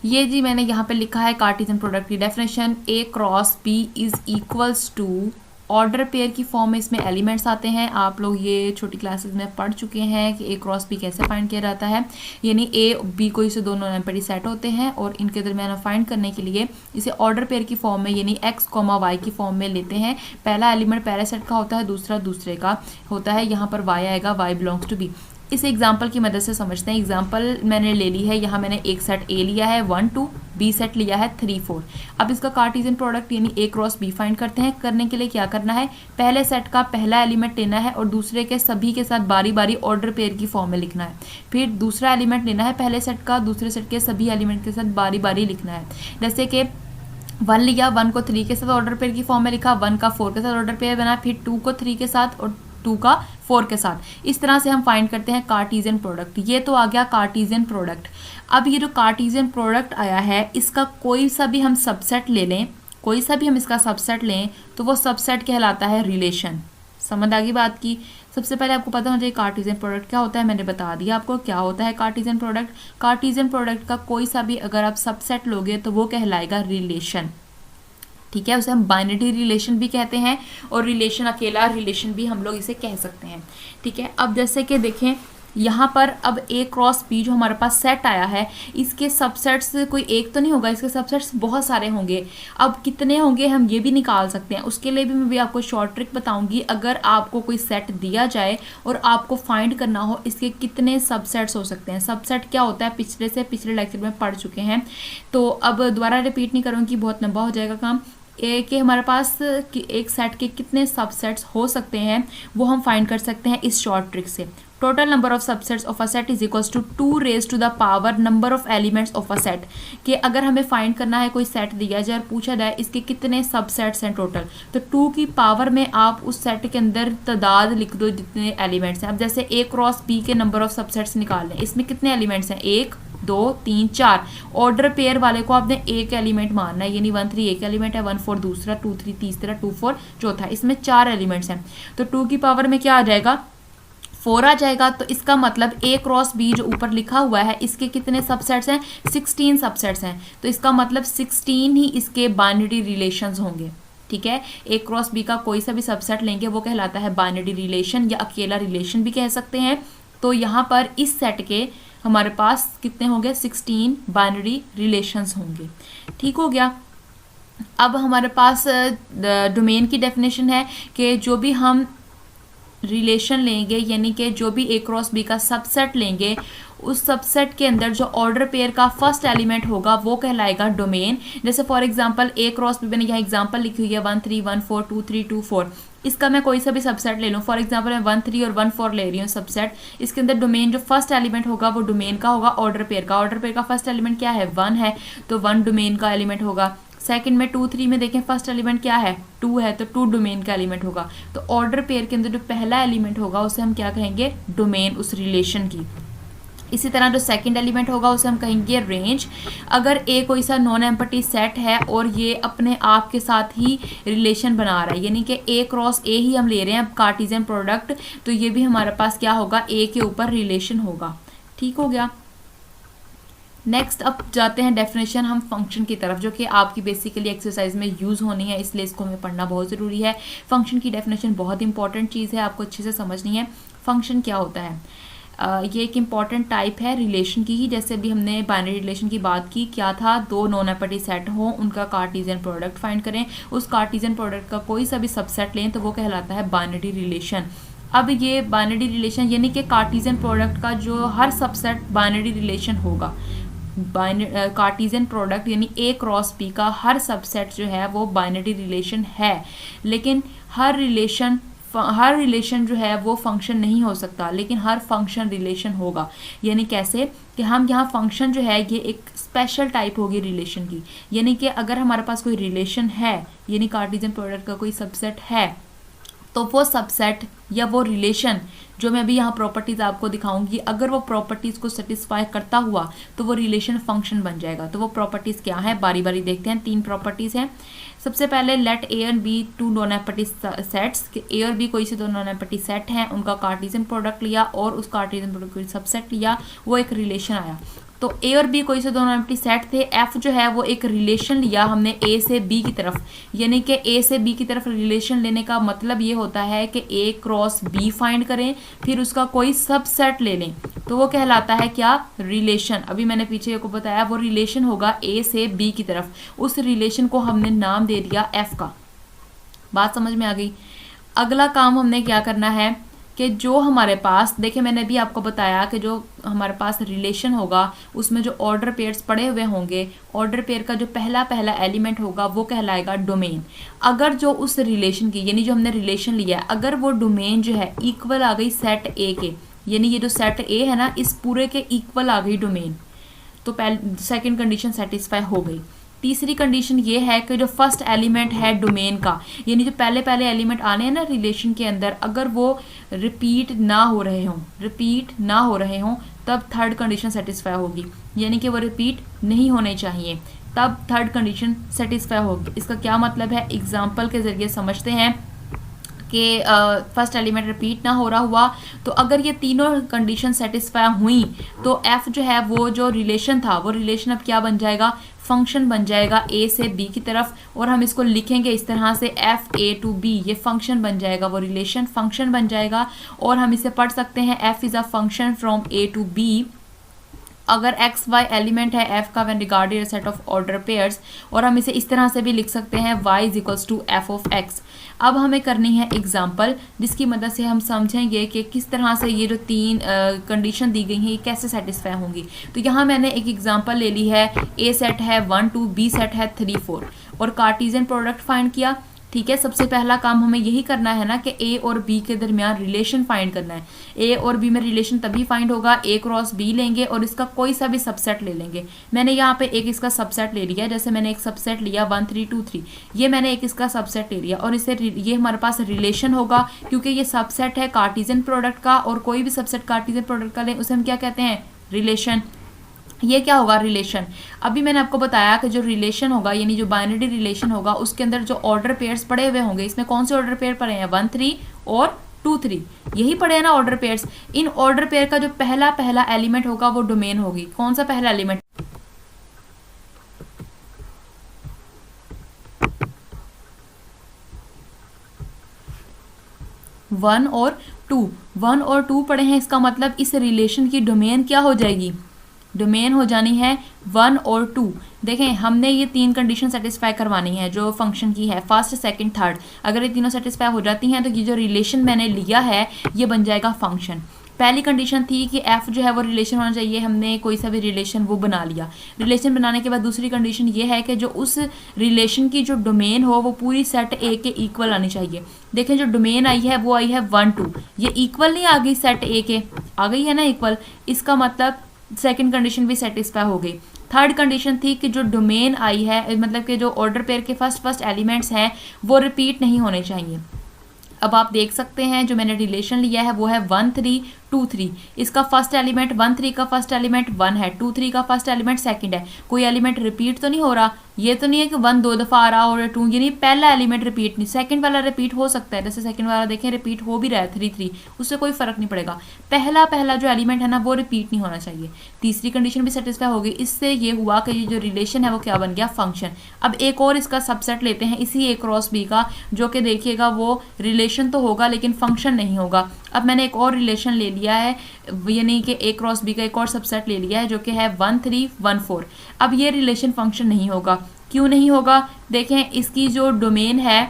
S1: ये जी मैंने यहाँ पे लिखा है कार्टीजियन प्रोडक्ट की definition, A cross B is equals to, order pair की फॉर्म में इसमें एलिमेंट्स आते हैं। आप लोग ये छोटी क्लासेस में पढ़ चुके हैं कि ए क्रॉस बी कैसे फाइंड किया जाता है, यानी ए बी कोई से 2 नॉन एम्प्टी सेट होते हैं और इनके दरमियान फाइंड करने के लिए इसे ऑर्डर पेयर की फॉर्म में यानी एक्स कॉमा वाई की फॉर्म में लेते हैं। पहला एलिमेंट पहले सेट का होता है, दूसरा दूसरे का होता है। यहाँ पर वाई आएगा, वाई बिलोंग्स टू बी। इस एग्जाम्पल की मदद से समझते हैं। एग्जाम्पल मैंने ले ली है, यहाँ मैंने एक सेट ए लिया है 1 2, बी सेट लिया है 3 4। अब इसका कार्टीजियन प्रोडक्ट यानी ए क्रॉस बी फाइंड करते हैं। करने के लिए क्या करना है, पहले सेट का पहला एलिमेंट लेना है और दूसरे के सभी के साथ बारी बारी ऑर्डर पेयर की फॉर्म में लिखना है। फिर दूसरा एलिमेंट लेना है पहले सेट का, दूसरे सेट के सभी एलिमेंट के साथ बारी बारी लिखना है। जैसे कि 1 लिया, 1 को 3 के साथ ऑर्डर पेयर की फॉर्म में लिखा, 1 का 4 के साथ ऑर्डर पेयर बना, फिर 2 को 3 के साथ और 2 का 4 के साथ। इस तरह से हम फाइंड करते हैं कार्टीजियन प्रोडक्ट। ये तो आ गया कार्टीजियन प्रोडक्ट। अब ये जो कार्टीजियन प्रोडक्ट आया है, इसका कोई सा भी हम सबसेट ले लें, कोई सा भी हम इसका सबसेट लें, तो वो सबसेट कहलाता है रिलेशन। समझ आ गई बात की? सबसे पहले आपको पता होना चाहिए कार्टीजियन प्रोडक्ट क्या होता है। मैंने बता दिया आपको क्या होता है कार्टीजियन प्रोडक्ट। कार्टीजियन प्रोडक्ट का कोई सा भी अगर आप सबसेट लोगे तो वो कहलाएगा रिलेशन, ठीक है। उसे हम बाइनरी रिलेशन भी कहते हैं और रिलेशन अकेला रिलेशन भी हम लोग इसे कह सकते हैं, ठीक है। अब जैसे कि देखें यहाँ पर अब ए क्रॉस बी जो हमारे पास सेट आया है, इसके सबसेट्स कोई एक तो नहीं होगा, इसके सबसेट्स बहुत सारे होंगे। अब कितने होंगे हम ये भी निकाल सकते हैं। उसके लिए भी मैं भी आपको शॉर्ट ट्रिक बताऊंगी। अगर आपको कोई सेट दिया जाए और आपको फाइंड करना हो इसके कितने सबसेट्स हो सकते हैं। सबसेट क्या होता है पिछले से पिछले लेक्चर में पढ़ चुके हैं, तो अब दोबारा रिपीट नहीं करूँगी, बहुत लंबा हो जाएगा काम। के हमारे पास एक सेट के कितने सबसेट्स हो सकते हैं वो हम फाइंड कर सकते हैं इस शॉर्ट ट्रिक से। Total number of subsets of a set is equals to 2 raise to the power number of elements of a set. कि अगर हमें फाइंड करना है, कोई सेट दिया जाए और पूछा जाए इसके कितने सबसेट्स हैं टोटल, तो 2 की पावर में आप उस सेट के अंदर तादाद लिख दो जितने एलिमेंट्स हैं। अब जैसे ए क्रॉस बी के नंबर ऑफ सबसेट्स निकाल लें, इसमें कितने एलिमेंट्स हैं, 1 2 3 4। ऑर्डर पेयर वाले को आपने एक एलिमेंट मानना है, यानी 1 3 एक एलिमेंट है, 1 4 दूसरा, 2 3 तीसरा, 2 4 चौथा। इसमें 4 एलिमेंट्स हैं, तो 2 की पावर में क्या आ जाएगा, 4 आ जाएगा। तो इसका मतलब ए क्रॉस बी जो ऊपर लिखा हुआ है इसके कितने सबसेट्स हैं, 16 सबसेट्स हैं। तो इसका मतलब 16 ही इसके बाइनरी रिलेशंस होंगे, ठीक है। ए क्रॉस बी का कोई सा भी सबसेट लेंगे वो कहलाता है बाइनरी रिलेशन या अकेला रिलेशन भी कह सकते हैं। तो यहाँ पर इस सेट के हमारे पास कितने होंगे, 16 बाइनरी रिलेशंस होंगे, ठीक हो गया। अब हमारे पास डोमेन की डेफिनेशन है कि जो भी हम रिलेशन लेंगे, यानी कि जो भी ए क्रॉस बी का सबसेट लेंगे, उस सबसेट के अंदर जो ऑर्डर पेयर का फर्स्ट एलिमेंट होगा वो कहलाएगा डोमेन। जैसे for example A cross B, मैंने यहाँ एग्जांपल लिखी हुई है 1 3 1 4 2 3 2 4। इसका मैं कोई सा भी सबसेट ले लूँ, फॉर एग्जांपल मैं 1 3 और 1 4 ले रही हूँ सबसेट। इसके अंदर डोमेन जो फर्स्ट एलिमेंट होगा वो डोमेन का होगा ऑर्डर पेयर का। ऑर्डर पेयर का फर्स्ट एलिमेंट क्या है, 1 है, तो 1 डोमेन का एलिमेंट होगा। सेकंड में 2 3 में देखें फर्स्ट एलिमेंट क्या है, 2 है, तो 2 डोमेन का एलिमेंट होगा। तो ऑर्डर पेयर के अंदर जो पहला एलिमेंट होगा उसे हम क्या कहेंगे, डोमेन, उस रिलेशन की। इसी तरह जो सेकंड एलिमेंट होगा उसे हम कहेंगे रेंज। अगर ए कोई सा नॉन एम्पटी सेट है और ये अपने आप के साथ ही रिलेशन बना रहा है, यानी कि ए क्रॉस ए ही हम ले रहे हैं कार्टेशियन प्रोडक्ट, तो ये भी हमारे पास क्या होगा, ए के ऊपर रिलेशन होगा। ठीक हो गया। नेक्स्ट अब जाते हैं डेफिनेशन हम फंक्शन की तरफ, जो कि आपकी बेसिकली एक्सरसाइज में यूज़ होनी है, इसलिए इसको हमें पढ़ना बहुत ज़रूरी है। फंक्शन की डेफिनेशन बहुत इंपॉर्टेंट चीज़ है, आपको अच्छे से समझनी है। फंक्शन क्या होता है, ये एक इम्पॉर्टेंट टाइप है रिलेशन की ही। जैसे अभी हमने बाइनरी रिलेशन की बात की, क्या था, दो नॉन एम्पटी सेट हो, उनका कार्टेशियन प्रोडक्ट फाइंड करें, उस कार्टेशियन प्रोडक्ट का कोई सा भी सबसेट लें तो वो कहलाता है बाइनरी रिलेशन। अब ये बाइनरी रिलेशन यानी कि कार्टेशियन प्रोडक्ट का जो हर सबसेट बाइनरी रिलेशन होगा। कार्टेशियन प्रोडक्ट यानी ए क्रॉस बी का हर सबसेट जो है वो बाइनरी रिलेशन है, लेकिन हर रिलेशन जो है वो फंक्शन नहीं हो सकता, लेकिन हर फंक्शन रिलेशन होगा। यानी कैसे कि हम यहाँ फंक्शन जो है ये एक स्पेशल टाइप होगी रिलेशन की, यानी कि अगर हमारे पास कोई रिलेशन है, यानी कार्टेशियन प्रोडक्ट का कोई सबसेट है, तो वो सबसेट या वो रिलेशन जो मैं अभी यहाँ प्रॉपर्टीज आपको दिखाऊंगी, अगर वो प्रॉपर्टीज को सेटिस्फाई करता हुआ तो वो रिलेशन फंक्शन बन जाएगा। तो वो प्रॉपर्टीज क्या है, बारी बारी देखते हैं। 3 प्रॉपर्टीज हैं। सबसे पहले let A and B 2 non empty sets, A और बी कोई से 2 नॉन एम्पटी सेट हैं, उनका कार्टेशियन प्रोडक्ट लिया और उस कार्टेशियन प्रोडक्ट को सबसेट लिया, वो एक रिलेशन आया। तो ए और बी कोई से 2 नॉन एम्पटी सेट थे, एफ जो है वो एक रिलेशन लिया हमने ए से बी की तरफ, यानी कि ए से बी की तरफ रिलेशन लेने का मतलब ये होता है कि ए क्रॉस बी फाइंड करें, फिर उसका कोई सबसेट ले लें, तो वो कहलाता है क्या, रिलेशन। अभी मैंने पीछे को बताया वो रिलेशन होगा ए से बी की तरफ, उस रिलेशन को हमने नाम दे दिया एफ का। बात समझ में आ गई। अगला काम हमने क्या करना है कि जो हमारे पास, देखिए मैंने अभी आपको बताया कि जो हमारे पास रिलेशन होगा उसमें जो ऑर्डर पेयर्स पड़े हुए होंगे, ऑर्डर पेयर का जो पहला एलिमेंट होगा वो कहलाएगा डोमेन। अगर जो उस रिलेशन की, यानी जो हमने रिलेशन लिया है, अगर वो डोमेन जो है इक्वल आ गई सेट ए के, यानी ये जो सेट ए है ना, इस पूरे के इक्वल आ गई डोमेन, तो सेकेंड कंडीशन सेटिस्फाई हो गई। तीसरी कंडीशन ये है कि जो फर्स्ट एलिमेंट है डोमेन का, यानी जो पहले एलिमेंट आने हैं ना रिलेशन के अंदर, अगर वो रिपीट ना हो रहे हों तब थर्ड कंडीशन सेटिस्फाई होगी, यानी कि वो रिपीट नहीं होने चाहिए, तब थर्ड कंडीशन सेटिस्फाई होगी। इसका क्या मतलब है, एग्जाम्पल के जरिए समझते हैं कि फर्स्ट एलिमेंट रिपीट ना हो रहा हुआ, तो अगर ये तीनों कंडीशन सेटिस्फाई हुई तो एफ जो है वो जो रिलेशन था वो रिलेशन अब क्या बन जाएगा, फंक्शन बन जाएगा ए से बी की तरफ, और हम इसको लिखेंगे इस तरह से एफ ए टू बी, ये फंक्शन बन जाएगा, वो रिलेशन फंक्शन बन जाएगा। और हम इसे पढ़ सकते हैं F is a function from A to B अगर एक्स वाई एलिमेंट है एफ का when regarded a set of order pairs, और हम इसे इस तरह से भी लिख सकते हैं Y is equals to F of X. अब हमें करनी है एग्जाम्पल, जिसकी मदद से हम समझेंगे कि किस तरह से ये जो 3 कंडीशन दी गई हैं ये कैसे सेटिस्फाई होंगी। तो यहाँ मैंने एक एग्जाम्पल ले ली है, ए सेट है 1 2, बी सेट है 3 4 और कार्टेशियन प्रोडक्ट फाइंड किया। ठीक है, सबसे पहला काम हमें यही करना है ना कि ए और बी के दरमियान रिलेशन फाइंड करना है। ए और बी में रिलेशन तभी फाइंड होगा, ए क्रॉस बी लेंगे और इसका कोई सा भी सबसेट ले लेंगे। मैंने यहाँ पे एक इसका सबसेट ले लिया, जैसे मैंने एक सबसेट लिया 1 3 2 3, ये मैंने एक इसका सबसेट ले लिया और इससे ये हमारे पास रिलेशन होगा, क्योंकि ये सबसेट है कार्टेशियन प्रोडक्ट का, और कोई भी सबसेट कार्टेशियन प्रोडक्ट का लें उसे हम क्या कहते हैं, रिलेशन। ये क्या होगा, रिलेशन। अभी मैंने आपको बताया कि जो रिलेशन होगा, यानी जो बाइनरी रिलेशन होगा, उसके अंदर जो ऑर्डर पेयर्स पड़े हुए होंगे, इसमें कौन से ऑर्डर पेयर पड़े हैं, 1 3 और 2 3, यही पड़े हैं ना order pairs. In order pair का जो पहला एलिमेंट होगा वो डोमेन होगी। कौन सा पहला एलिमेंट, 1 और 2, 1 और 2 पड़े हैं, इसका मतलब इस रिलेशन की डोमेन क्या हो जाएगी, डोमेन हो जानी है 1 और 2। देखें, हमने ये 3 कंडीशन सेटिस्फाई करवानी है जो फंक्शन की है, फर्स्ट सेकंड थर्ड। अगर ये तीनों सेटिस्फाई हो जाती हैं तो ये जो रिलेशन मैंने लिया है ये बन जाएगा फंक्शन। पहली कंडीशन थी कि एफ जो है वो रिलेशन होना चाहिए, हमने कोई सा भी रिलेशन वो बना लिया। रिलेशन बनाने के बाद दूसरी कंडीशन ये है कि जो उस रिलेशन की जो डोमेन हो वो पूरी सेट ए के इक्वल आनी चाहिए। देखें जो डोमेन आई है वो आई है 1 2, ये इक्वल नहीं आ गई सेट ए के, आ गई है ना इक्वल, इसका मतलब सेकंड कंडीशन भी सेटिस्फाई हो गई। थर्ड कंडीशन थी कि जो डोमेन आई है, मतलब कि जो ऑर्डर पेयर के फर्स्ट एलिमेंट्स हैं वो रिपीट नहीं होने चाहिए। अब आप देख सकते हैं जो मैंने रिलेशन लिया है वो है 1 3 2 3, इसका फर्स्ट एलिमेंट 1 3 का फर्स्ट एलिमेंट 1 है, 2 3 का फर्स्ट एलिमेंट सेकंड है, कोई एलिमेंट रिपीट तो नहीं हो रहा, ये तो नहीं है कि 1 2 दफ़ा आ रहा और 2, यानी पहला एलिमेंट रिपीट नहीं, सेकंड वाला रिपीट हो सकता है, जैसे सेकंड वाला देखें रिपीट हो भी रहा है 3 3, उससे कोई फर्क नहीं पड़ेगा, पहला जो एलिमेंट है ना वो रिपीट नहीं होना चाहिए। तीसरी कंडीशन भी सेटिस्फाई हो गई। इससे ये हुआ कि ये जो रिलेशन है वो क्या बन गया, फंक्शन। अब एक और इसका सबसेट लेते हैं इसी ए क्रॉस बी का, जो कि देखिएगा वो रिलेशन तो होगा लेकिन फंक्शन नहीं होगा। अब मैंने एक और रिलेशन ले लिया है, यानी कि ए क्रॉस बी का एक और सबसेट ले लिया है जो कि है 1 3 1 4। अब ये रिलेशन फंक्शन नहीं होगा, क्यों नहीं होगा, देखें इसकी जो डोमेन है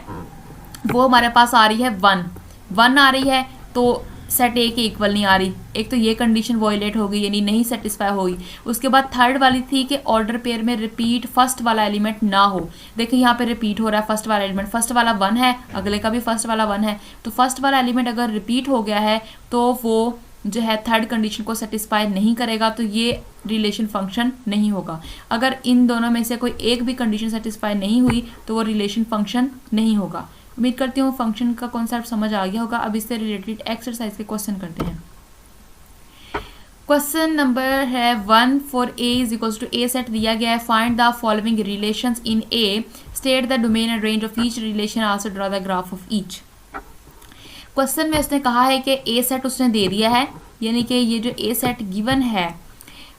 S1: वो हमारे पास आ रही है 1 आ रही है, तो सेट ए के इक्वल नहीं आ रही, एक तो ये कंडीशन वॉयलेट हो गई यानी नहीं सेटिस्फाई होगी। उसके बाद थर्ड वाली थी कि ऑर्डर पेयर में रिपीट फर्स्ट वाला एलिमेंट ना हो। देखिए यहाँ पे रिपीट हो रहा है फर्स्ट वाला एलिमेंट, फर्स्ट वाला 1 है, अगले का भी फर्स्ट वाला 1 है, तो फर्स्ट वाला एलिमेंट अगर रिपीट हो गया है तो वो जो है थर्ड कंडीशन को सेटिस्फाई नहीं करेगा, तो ये रिलेशन फंक्शन नहीं होगा। अगर इन दोनों में से कोई एक भी कंडीशन सेटिस्फाई नहीं हुई तो वो रिलेशन फंक्शन नहीं होगा। उम्मीद करती हूँ फंक्शन का कॉन्सेप्ट समझ आ गया होगा। अब इससे रिलेटेड एक्सरसाइज के क्वेश्चन करते हैं। क्वेश्चन नंबर है 1 for A is equals to a set दिया गया है, find the following relations in A, state the domain and range of each relation, also draw the graph of each. Question में उसने कहा है कि ए सेट उसने दे दिया है, यानी कि ये जो ए सेट गिवन है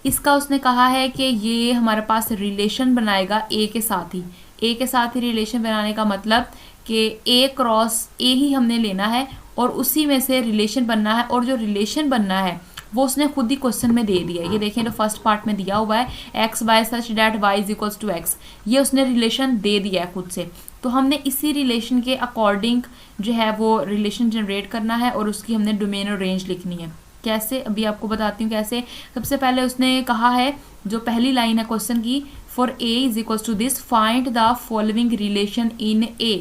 S1: इसका उसने कहा है कि ये हमारे पास रिलेशन बनाएगा ए के साथ ही। ए के साथ ही रिलेशन बनाने का मतलब कि ए क्रॉस ए ही हमने लेना है और उसी में से रिलेशन बनना है, और जो रिलेशन बनना है वो उसने खुद ही क्वेश्चन में दे दिया है। ये देखें जो फर्स्ट पार्ट में दिया हुआ है X by such that Y is equals to X, ये उसने रिलेशन दे दिया है खुद से, तो हमने इसी रिलेशन के अकॉर्डिंग जो है वो रिलेशन जनरेट करना है और उसकी हमने डोमेन और रेंज लिखनी है। कैसे, अभी आपको बताती हूँ कैसे। सबसे पहले उसने कहा है, जो पहली लाइन है क्वेश्चन की, for A is equals to this find the following relation in A,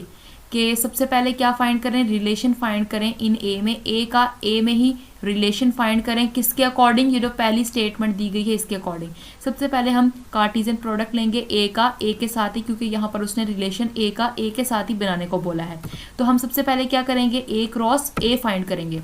S1: कि सबसे पहले क्या फाइंड करें, रिलेशन फाइंड करें इन ए में, ए का ए में ही रिलेशन फाइंड करें, किसके अकॉर्डिंग, ये जो पहली स्टेटमेंट दी गई है इसके अकॉर्डिंग। सबसे पहले हम कार्टेशियन प्रोडक्ट लेंगे ए का ए के साथ ही, क्योंकि यहाँ पर उसने रिलेशन ए का ए के साथ ही बनाने को बोला है। तो हम सबसे पहले क्या करेंगे, ए क्रॉस ए फाइंड करेंगे।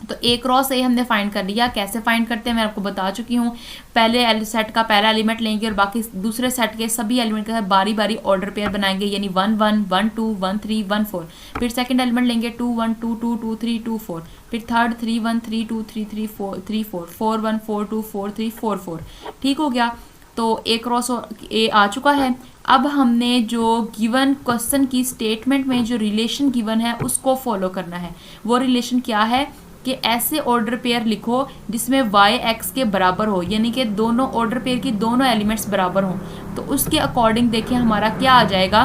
S1: तो ए क्रॉस ए हमने फाइंड कर लिया। कैसे फाइंड करते हैं मैं आपको बता चुकी हूँ। पहले सेट का पहला एलिमेंट लेंगे और बाकी दूसरे सेट के सभी एलिमेंट के साथ बारी बारी ऑर्डर पेयर बनाएंगे, यानी 1 1 1 2 1 3 1 4। फिर सेकंड एलिमेंट लेंगे 2 1 2 2 2 3 2 4। फिर थर्ड 3 1 3 2 3 3 4 3 4 4 1 4 2 4 3 4 4। ठीक हो गया, तो ए क्रॉस ए आ चुका है। अब हमने जो गिवन क्वेश्चन की स्टेटमेंट में जो रिलेशन गिवन है उसको फॉलो करना है। वो रिलेशन क्या है कि ऐसे ऑर्डर पेयर लिखो जिसमें y x के बराबर हो, यानी कि दोनों ऑर्डर पेयर की दोनों एलिमेंट्स बराबर हों। तो उसके अकॉर्डिंग देखिए हमारा क्या आ जाएगा,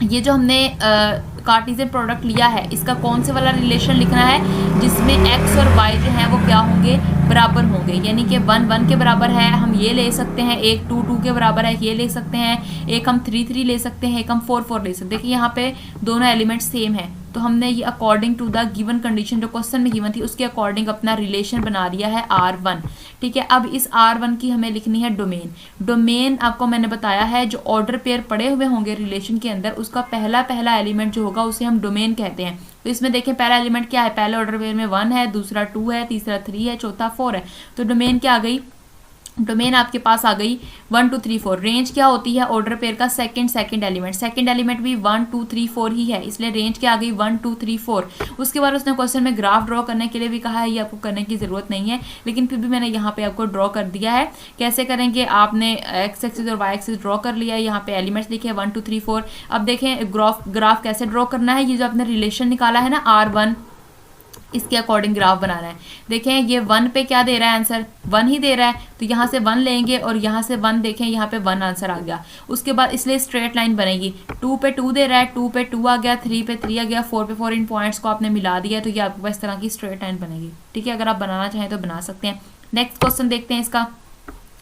S1: ये जो हमने कार्टेशियन प्रोडक्ट लिया है इसका कौन से वाला रिलेशन लिखना है जिसमें x और y जो है वो क्या होंगे, बराबर होंगे। यानी कि 1 1 के बराबर है हम ये ले सकते हैं, एक 2 2 के बराबर है ये ले सकते हैं, एक हम 3 3 ले सकते हैं, एक हम 4 4 ले सकते हैं। देखिए यहाँ पे दोनों एलिमेंट सेम है, तो हमने ये according to the given condition जो क्वेश्चन में गिवन थी उसके अकॉर्डिंग अपना रिलेशन बना दिया है R1। ठीक है, अब इस R1 की हमें लिखनी है डोमेन। डोमेन आपको मैंने बताया है जो ऑर्डर पेयर पड़े हुए होंगे रिलेशन के अंदर उसका पहला एलिमेंट जो होगा उसे हम डोमेन कहते हैं। तो इसमें देखें पहला एलिमेंट क्या है, पहले ऑर्डर पेयर में 1 है, दूसरा 2 है, तीसरा 3 है, चौथा 4 है। तो डोमेन क्या आ गई, डोमेन आपके पास आ गई 1 2 3 4। रेंज क्या होती है ऑर्डर पेयर का, सेकंड एलिमेंट भी 1 2 3 4 ही है, इसलिए रेंज क्या आ गई 1 2 3 4। उसके बाद उसने क्वेश्चन में ग्राफ ड्रॉ करने के लिए भी कहा है, ये आपको करने की जरूरत नहीं है लेकिन फिर भी मैंने यहाँ पे आपको ड्रॉ कर दिया है। कैसे करेंगे, आपने एक्स एक्सिस और वाई एक्सिस ड्रॉ कर लिया है, यहाँ पे एलिमेंट्स लिखे 1 2 3 4। अब देखें ग्राफ कैसे ड्रॉ करना है, ये जो आपने रिलेशन निकाला है ना R1, इसके अकॉर्डिंग ग्राफ बनाना है। देखें ये 1 पे क्या दे रहा है आंसर, 1 ही दे रहा है, तो यहाँ से 1 लेंगे और यहाँ से 1 देखें, यहाँ पे 1 आंसर आ गया। उसके बाद इसलिए स्ट्रेट लाइन बनेगी। 2 पे 2 दे रहा है, 2 पे 2 आ गया, 3 पे 3 आ गया, 4 पे 4, इन पॉइंट्स को आपने मिला दिया तो ये आपके पास इस तरह की स्ट्रेट लाइन बनेगी। ठीक है, अगर आप बनाना चाहें तो बना सकते हैं। नेक्स्ट क्वेश्चन देखते हैं इसका।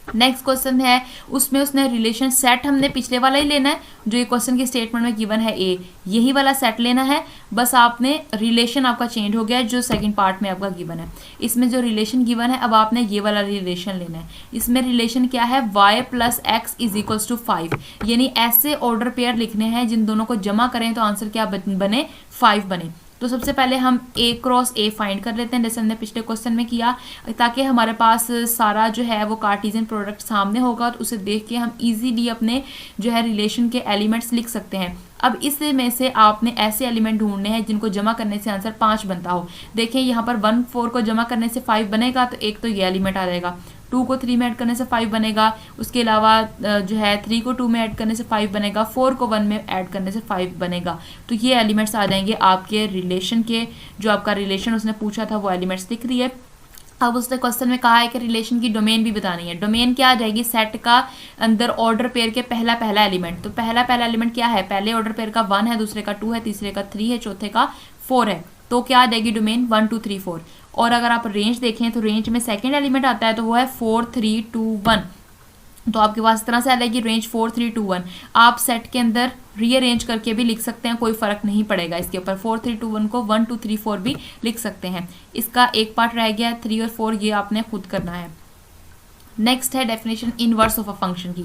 S1: नेक्स्ट क्वेश्चन है, उसमें उसने रिलेशन सेट हमने पिछले वाला ही लेना है जो ये क्वेश्चन की स्टेटमेंट में गिवन है ए, यही वाला सेट लेना है। बस आपने रिलेशन आपका चेंज हो गया है जो सेकंड पार्ट में आपका गिवन है। इसमें जो रिलेशन गिवन है अब आपने ये वाला रिलेशन लेना है। इसमें रिलेशन क्या है, y plus X is equals to 5, यानी ऐसे ऑर्डर पेयर लिखने हैं जिन दोनों को जमा करें तो आंसर क्या बने, 5 बने। तो सबसे पहले हम a क्रॉस a फाइंड कर लेते हैं जैसे हमने पिछले क्वेश्चन में किया, ताकि हमारे पास सारा जो है वो कार्टेशियन प्रोडक्ट सामने होगा तो उसे देख के हम इजीली अपने जो है रिलेशन के एलिमेंट्स लिख सकते हैं। अब इसमें से आपने ऐसे एलिमेंट ढूंढने हैं जिनको जमा करने से आंसर 5 बनता हो। देखें यहाँ पर 1 4 को जमा करने से 5 बनेगा, तो एक तो ये एलिमेंट आ जाएगा। 2 को 3 में ऐड करने से 5 बनेगा, उसके अलावा जो है 3 को 2 में ऐड करने से 5 बनेगा, 4 को 1 में ऐड करने से 5 बनेगा। तो ये एलिमेंट्स आ जाएंगे आपके रिलेशन के, जो आपका रिलेशन उसने पूछा था वो एलिमेंट्स दिख रही है। अब उसने क्वेश्चन में कहा है कि रिलेशन की डोमेन भी बतानी है। डोमेन क्या आ जाएगी, सेट का अंदर ऑर्डर पेयर के पहला एलिमेंट। तो पहला एलिमेंट क्या है, पहले ऑर्डर पेयर का 1 है, दूसरे का 2 है, तीसरे का 3 है, चौथे का 4 है। तो क्या आ जाएगी डोमेन 1 2 3 4। और अगर आप रेंज देखें तो रेंज में सेकेंड एलिमेंट आता है तो वो है 4 3 2 1। तो आपके पास इस तरह से आ जाएगी रेंज 4 3 2 1। आप सेट के अंदर रीअरेंज करके भी लिख सकते हैं, कोई फर्क नहीं पड़ेगा इसके ऊपर। 4 3 2 1 को 1 2 3 4 भी लिख सकते हैं। इसका एक पार्ट रह गया है, 3 और 4 ये आपने खुद करना है। नेक्स्ट है definition inverse of a function की।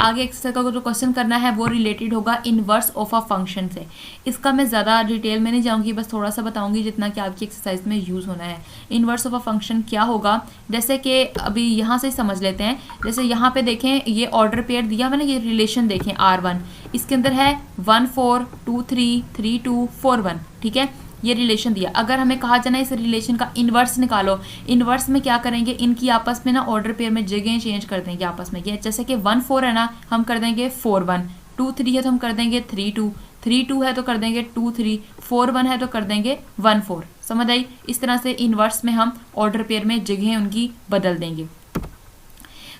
S1: आगे एक्सरसाइज का जो क्वेश्चन करना है वो रिलेटेड होगा इनवर्स ऑफ अ फंक्शन से। इसका मैं ज़्यादा डिटेल में नहीं जाऊंगी, बस थोड़ा सा बताऊंगी जितना कि आपकी एक्सरसाइज में यूज़ होना है। इनवर्स ऑफ अ फंक्शन क्या होगा, जैसे कि अभी यहाँ से समझ लेते हैं। जैसे यहाँ पे देखें ये ऑर्डर पेयर दिया मैंने, ये रिलेशन देखें R1, इसके अंदर है 1 4 2 3 3 2 4 1। ठीक है, ये रिलेशन दिया। अगर हमें कहा जाना इस रिलेशन का इन्वर्स निकालो, इन्वर्स में क्या करेंगे, इनकी आपस में ना ऑर्डर पेयर में जगह चेंज कर देंगे आपस में। जैसे कि 1 4 है ना, हम कर देंगे 4 1, 2 3 है तो हम कर देंगे 3 2, 3 2 है तो कर देंगे 2 3, 4 1 है तो कर देंगे 1 4। समझ आई? इस तरह से इन्वर्स में हम ऑर्डर पेयर में जगह उनकी बदल देंगे।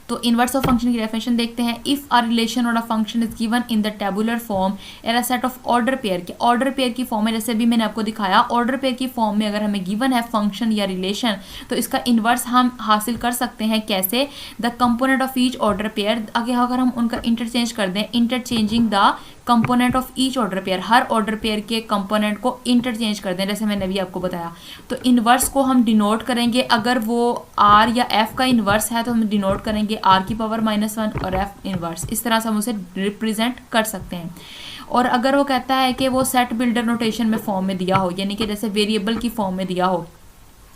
S1: तो इनवर्स ऑफ फंक्शन की डेफिनेशन देखते हैं। इफ अ रिलेशन और a function is given in the tabular form er a set of order pair के, ऑर्डर पेयर की फॉर्म में, जैसे भी मैंने आपको दिखाया ऑर्डर पेयर की फॉर्म में अगर हमें गिवन है फंक्शन या रिलेशन, तो इसका इनवर्स हम हासिल कर सकते हैं कैसे, the component of each order pair. आगे अगर हम उनका इंटरचेंज कर दें, interchanging the component of each order pair, her order pair के कंपोनेंट को इंटरचेंज कर दें, जैसे मैंने अभी आपको बताया। तो इनवर्स को हम डिनोट करेंगे, अगर वो आर या एफ का इनवर्स है तो हम डिनोट करेंगे आर की पावर -1 और एफ इनवर्स। इस तरह से हम उसे रिप्रेजेंट कर सकते हैं। और अगर वो कहता है कि वो सेट बिल्डर नोटेशन में फॉर्म में दिया हो, यानी कि जैसे वेरिएबल की फॉर्म में दिया हो,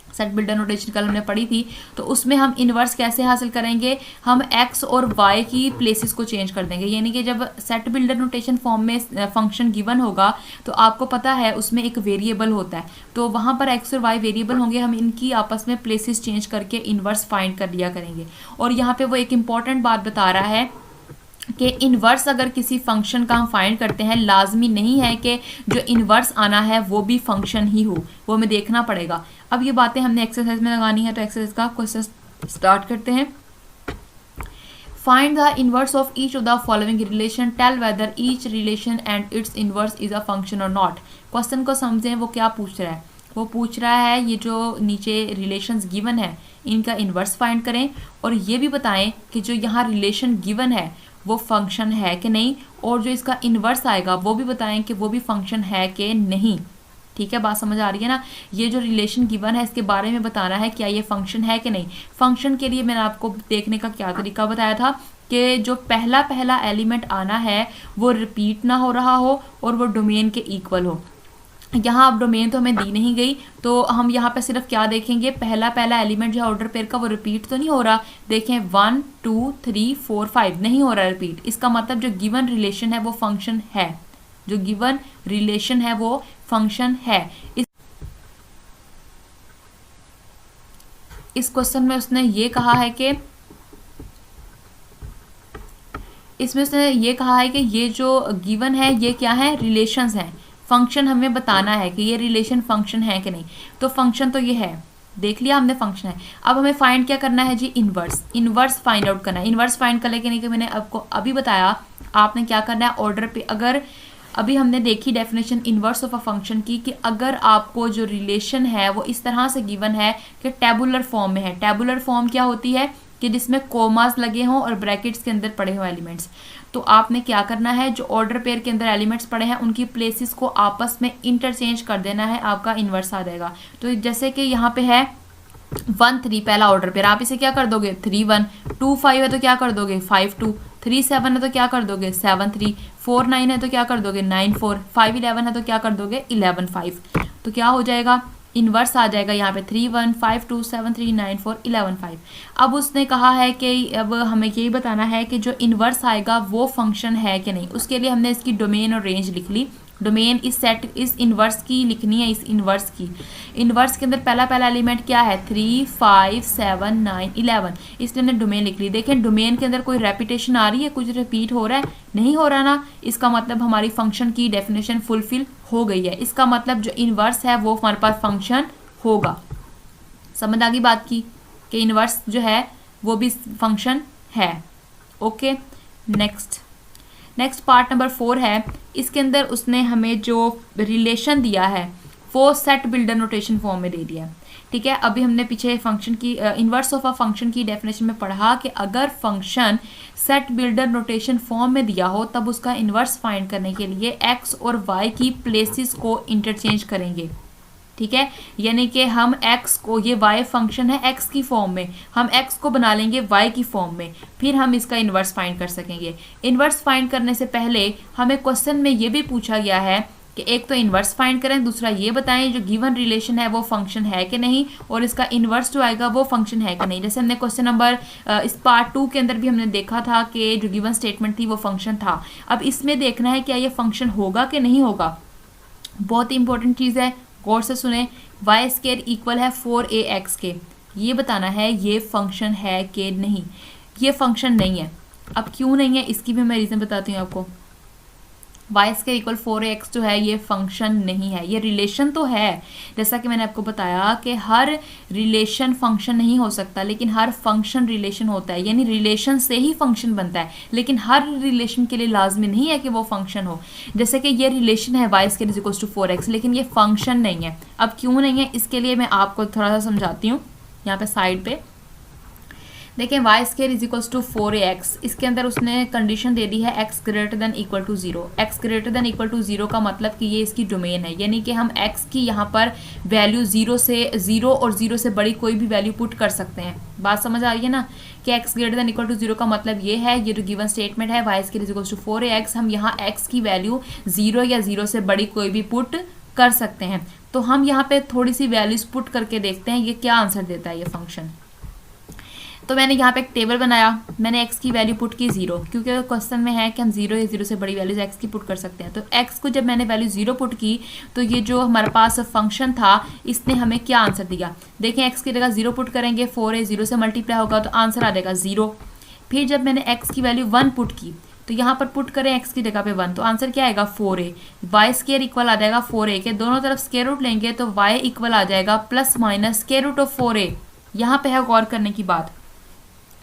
S1: सेट बिल्डर नोटेशन कल हमने पढ़ी थी, तो उसमें हम इनवर्स कैसे हासिल करेंगे, हम x और y की प्लेसेस को चेंज कर देंगे। यानी कि जब सेट बिल्डर नोटेशन फॉर्म में फंक्शन गिवन होगा तो आपको पता है उसमें एक वेरिएबल होता है, तो वहाँ पर x और y वेरिएबल होंगे, हम इनकी आपस में प्लेसेस चेंज करके इनवर्स फाइंड कर लिया करेंगे। और यहाँ पे वो एक इम्पॉर्टेंट बात बता रहा है कि इनवर्स अगर किसी फंक्शन का हम फाइंड करते हैं, लाजमी नहीं है कि जो इनवर्स आना है वो भी फंक्शन ही हो, वो हमें देखना पड़ेगा। अब ये बातें हमने एक्सरसाइज में लगानी है, तो एक्सरसाइज का क्वेश्चन स्टार्ट करते हैं। Find the inverse of each of the following relation, tell whether each relation and its inverse is a function और नॉट। क्वेश्चन को समझें वो क्या पूछ रहा है। वो पूछ रहा है ये जो नीचे रिलेशंस गिवन है इनका इनवर्स फाइंड करें, और ये भी बताएं कि जो यहाँ रिलेशन गिवन है वो फंक्शन है कि नहीं, और जो इसका इन्वर्स आएगा वो भी बताएं कि वो भी फंक्शन है कि नहीं। ठीक है, बात समझ आ रही है ना। ये जो रिलेशन गिवन है इसके बारे में बताना है क्या ये फंक्शन है कि नहीं। फंक्शन के लिए मैंने आपको देखने का क्या तरीका बताया था कि जो पहला एलिमेंट आना है वो रिपीट ना हो रहा हो और वो डोमेन के इक्वल हो। यहाँ अब डोमेन तो हमें दी नहीं गई, तो हम यहाँ पे सिर्फ क्या देखेंगे, पहला एलिमेंट जो है ऑर्डर पेयर का वो रिपीट तो नहीं हो रहा। देखें 1 2 3 4 5 नहीं हो रहा रिपीट। इसका मतलब जो गिवन रिलेशन है वो फंक्शन है, जो गिवन रिलेशन है वो फंक्शन है। इस क्वेश्चन में उसने ये कहा है कि इसमें उसने ये कहा है कि ये जो गिवन है ये क्या है, रिलेशंस हैं। फंक्शन हमें बताना है कि ये रिलेशन फंक्शन है कि नहीं। तो फंक्शन तो ये है, देख लिया हमने फंक्शन है। अब हमें फाइंड क्या करना है जी, इनवर्स। इनवर्स फाइंड आउट करना है। इनवर्स फाइंड करने के लिए मैंने आपको अभी बताया, आपने क्या करना है ऑर्डर पे, अगर अभी हमने देखी definition inverse of a function की कि अगर आपको जो रिलेशन है वो इस तरह से गिवन है कि टेबुलर फॉर्म में है। टेबुलर फॉर्म क्या होती है कि जिसमें कोमास लगे हों और ब्रैकेट्स के अंदर पड़े हों एलिमेंट्स। तो आपने क्या करना है, जो ऑर्डर पेयर के अंदर एलिमेंट्स पड़े हैं उनकी प्लेसेस को आपस में इंटरचेंज कर देना है, आपका इनवर्स आ जाएगा। तो जैसे कि यहाँ पे है 1 3 पहला ऑर्डर पेयर, आप इसे क्या कर दोगे 3 1, 2 5 है तो क्या कर दोगे 5 2, 3 7 है तो क्या कर दोगे 7 3, 4 9 है तो क्या कर दोगे 9 4, 5 11 है तो क्या कर दोगे 11 5। तो क्या हो जाएगा, इनवर्स आ जाएगा यहाँ पे 3 1 5 2 7 3 9 4 11 5। अब उसने कहा है कि अब हमें यही बताना है कि जो इनवर्स आएगा वो फंक्शन है कि नहीं। उसके लिए हमने इसकी डोमेन और रेंज लिख ली। डोमेन इस सेट इस इनवर्स की लिखनी है, इस इनवर्स की। इनवर्स के अंदर पहला एलिमेंट क्या है 3 5 7 9 11, इसलिए हमने डोमेन लिख ली। देखें डोमेन के अंदर कोई रेपिटेशन आ रही है, कुछ रिपीट हो रहा है, नहीं हो रहा ना, इसका मतलब हमारी फंक्शन की डेफिनेशन फुलफिल हो गई है। इसका मतलब जो इनवर्स है वो हमारे पास फंक्शन होगा। समझ आ गई बात की कि इनवर्स जो है वो भी फंक्शन है। ओके, नेक्स्ट पार्ट नंबर 4 है। इसके अंदर उसने हमें जो रिलेशन दिया है वो सेट बिल्डर नोटेशन फॉर्म में दे दिया है। ठीक है, अभी हमने पीछे फंक्शन की इनवर्स ऑफ अ फंक्शन की डेफिनेशन में पढ़ा कि अगर function set builder notation form में दिया हो तब उसका इनवर्स फाइंड करने के लिए एक्स और वाई की प्लेसेस को इंटरचेंज करेंगे। ठीक है, यानी कि हम x को, ये y फंक्शन है x की फॉर्म में, हम x को बना लेंगे y की फॉर्म में, फिर हम इसका इन्वर्स फाइंड कर सकेंगे। इन्वर्स फाइंड करने से पहले हमें क्वेश्चन में ये भी पूछा गया है कि एक तो इन्वर्स फाइंड करें, दूसरा ये बताएं जो गिवन रिलेशन है वो फंक्शन है कि नहीं, और इसका इन्वर्स जो आएगा वो फंक्शन है कि नहीं। जैसे हमने क्वेश्चन नंबर इस पार्ट 2 के अंदर भी हमने देखा था कि जो गिवन स्टेटमेंट थी वो फंक्शन था। अब इसमें देखना है क्या ये फंक्शन होगा कि नहीं होगा। बहुत ही इंपॉर्टेंट चीज़ है, गौर से सुने। वाई स्केयर इक्वल है 4ax के, ये बताना है ये फंक्शन है कि नहीं। ये फंक्शन नहीं है। अब क्यों नहीं है इसकी भी मैं रीज़न बताती हूँ आपको। वाई स्केयर इक्वल 4ax जो है ये फंक्शन नहीं है, ये रिलेशन तो है। जैसा कि मैंने आपको बताया कि हर रिलेशन फंक्शन नहीं हो सकता, लेकिन हर फंक्शन रिलेशन होता है, यानी रिलेशन से ही फंक्शन बनता है, लेकिन हर रिलेशन के लिए लाजमी नहीं है कि वो फंक्शन हो। जैसे कि ये रिलेशन है Y square is equal to 4x, लेकिन ये फंक्शन नहीं है। अब क्यों नहीं है इसके लिए मैं आपको थोड़ा सा समझाती हूँ। यहाँ पे साइड पे देखें, Y square is equals to 4ax, इसके अंदर उसने कंडीशन दे दी है x greater than equal to 0। x greater than equal to 0 का मतलब कि ये इसकी डोमेन है, यानी कि हम x की यहाँ पर वैल्यू 0 और 0 से बड़ी कोई भी वैल्यू पुट कर सकते हैं। बात समझ आ रही है ना कि x greater than equal to 0 का मतलब ये है, ये जो गिवन स्टेटमेंट है Y square is equals to 4ax, हम यहाँ x की वैल्यू 0 या 0 से बड़ी कोई भी पुट कर सकते हैं। तो हम यहाँ पे थोड़ी सी वैल्यूज पुट करके देखते हैं ये क्या आंसर देता है ये फंक्शन। तो मैंने यहाँ पे एक टेबल बनाया, मैंने x की वैल्यू पुट की 0, क्योंकि क्वेश्चन में है कि हम 0 या 0 से बड़ी वैल्यूज x की पुट कर सकते हैं। तो x को जब मैंने वैल्यू 0 पुट की तो ये जो हमारे पास फंक्शन था इसने हमें क्या आंसर दिया। देखें x की जगह 0 पुट करेंगे, 4 है 0 से मल्टीप्लाई होगा तो आंसर आ जाएगा 0। फिर जब मैंने x की वैल्यू 1 पुट की तो यहाँ पर पुट करें x की जगह पे 1 तो आंसर क्या आएगा 4a। वाई स्केयर इक्वल आ जाएगा 4a के, दोनों तरफ स्केयर रूट लेंगे तो y इक्वल आ जाएगा plus minus square root of 4a। यहाँ पे है गौर करने की बात।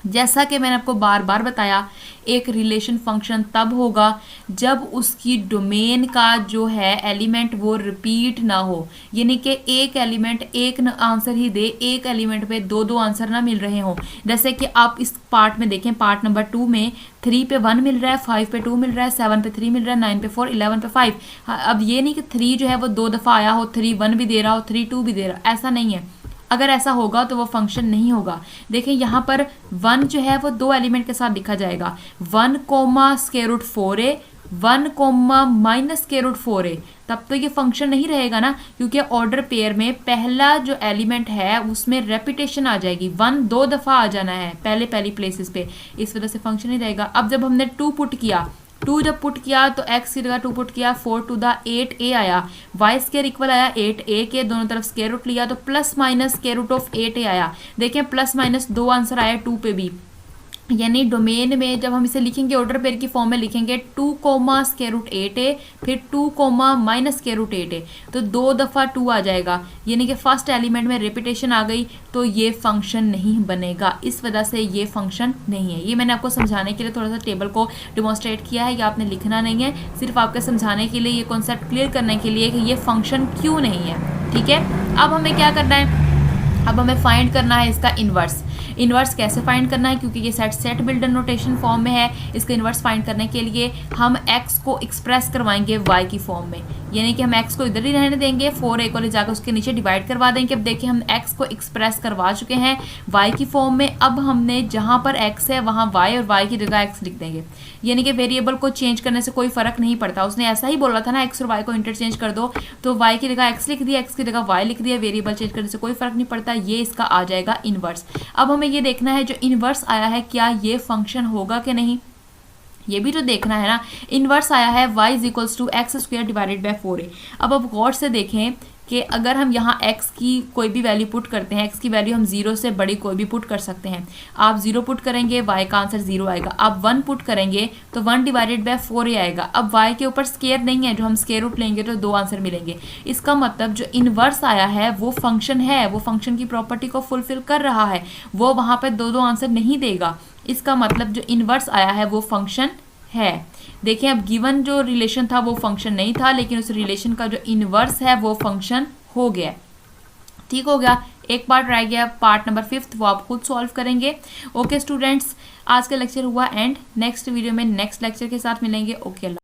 S1: जैसा कि मैंने आपको बार बार बताया, एक रिलेशन फंक्शन तब होगा जब उसकी डोमेन का जो है एलिमेंट वो रिपीट ना हो, यानी कि एक एलिमेंट एक आंसर ही दे, एक एलिमेंट पे दो दो आंसर ना मिल रहे हों। जैसे कि आप इस पार्ट में देखें, पार्ट नंबर 2 में 3 पे 1 मिल रहा है, 5 पे 2 मिल रहा है, 7 पे 3 मिल रहा है, 9 पे 4, 11 पे 5। अब ये नहीं कि 3 जो है वो 2 दफ़ा आया हो, 3 1 भी दे रहा हो, 3 2 भी दे रहा हो, ऐसा नहीं है। अगर ऐसा होगा तो वो फंक्शन नहीं होगा। देखें यहाँ पर 1 जो है वो 2 एलिमेंट के साथ लिखा जाएगा, 1 comma square root 4a, 1 comma minus square root 4a, तब तो ये फंक्शन नहीं रहेगा ना, क्योंकि ऑर्डर पेयर में पहला जो एलिमेंट है उसमें रेपिटेशन आ जाएगी, 1 2 दफ़ा आ जाना है पहली प्लेसेस पे, इस वजह से फंक्शन नहीं रहेगा। अब जब हमने 2 पुट किया, 2 जब पुट किया तो x की जगह 2 पुट किया, 4 टू द 8a आया, वाई स्केयर इक्वल आया 8a के, दोनों तरफ स्केयर रूट लिया तो plus minus square root of 8a आया। देखें प्लस माइनस 2 आंसर आया 2 पे भी। यानी डोमेन में जब हम इसे लिखेंगे ऑर्डर पेयर की फॉर्म में लिखेंगे 2 कोमा स्क्वायर रूट 8 है, फिर 2 कोमा माइनस स्क्वायर रूट 8 है, तो 2 दफ़ा 2 आ जाएगा, यानी कि फर्स्ट एलिमेंट में रिपीटेशन आ गई, तो ये फंक्शन नहीं बनेगा, इस वजह से ये फंक्शन नहीं है। ये मैंने आपको समझाने के लिए थोड़ा सा टेबल को डिमॉन्स्ट्रेट किया है, ये आपने लिखना नहीं है, सिर्फ आपके समझाने के लिए, ये कॉन्सेप्ट क्लियर करने के लिए कि ये फंक्शन क्यों नहीं है। ठीक है, अब हमें क्या करना है, अब हमें फाइंड करना है इसका इन्वर्स। इन्वर्स कैसे फाइंड करना है, क्योंकि ये सेट बिल्डर नोटेशन फॉर्म में है, इसका इन्वर्स फाइंड करने के लिए हम x को एक्सप्रेस करवाएंगे y की फॉर्म में, यानी कि हम x को इधर ही रहने देंगे, 4a को ले जाकर उसके नीचे डिवाइड करवा देंगे। अब देखिए हम x को एक्सप्रेस करवा चुके हैं y की फॉर्म में, अब हमने जहाँ पर x है वहाँ y और y की जगह x लिख देंगे, यानी कि वेरिएबल को चेंज करने से कोई फर्क नहीं पड़ता। उसने ऐसा ही बोला था ना, x और y को इंटरचेंज कर दो, तो y की जगह x लिख दिया, x की जगह y लिख दिया, वेरिएबल चेंज करने से कोई फर्क नहीं पड़ता, ये इसका आ जाएगा इन्वर्स। अब हमें ये देखना है जो इन्वर्स आया है क्या ये फंक्शन होगा कि नहीं, ये भी तो देखना है ना। इन्वर्स आया है y is equals to X square divided by 4a। अब गौर से देखें कि अगर हम यहाँ x की कोई भी वैल्यू पुट करते हैं, x की वैल्यू हम 0 से बड़ी कोई भी पुट कर सकते हैं। आप 0 पुट करेंगे y का आंसर 0 आएगा, आप 1 पुट करेंगे तो 1 डिवाइडेड बाय 4a आएगा। अब y के ऊपर स्केयर नहीं है, जो हम स्केयर रूट लेंगे तो 2 आंसर मिलेंगे। इसका मतलब जो इन्वर्स आया है वो फंक्शन है, वो फंक्शन की प्रॉपर्टी को फुलफिल कर रहा है, वो वहाँ पर 2 आंसर नहीं देगा। इसका मतलब जो इन्वर्स आया है वो फंक्शन है। देखें अब गिवन जो रिलेशन था वो फंक्शन नहीं था, लेकिन उस रिलेशन का जो इन्वर्स है वो फंक्शन हो गया। ठीक हो गया, एक पार्ट रह गया, पार्ट नंबर 5, वो आप खुद सॉल्व करेंगे। ओके स्टूडेंट्स, आज का लेक्चर हुआ एंड, नेक्स्ट वीडियो में नेक्स्ट लेक्चर के साथ मिलेंगे। ओके।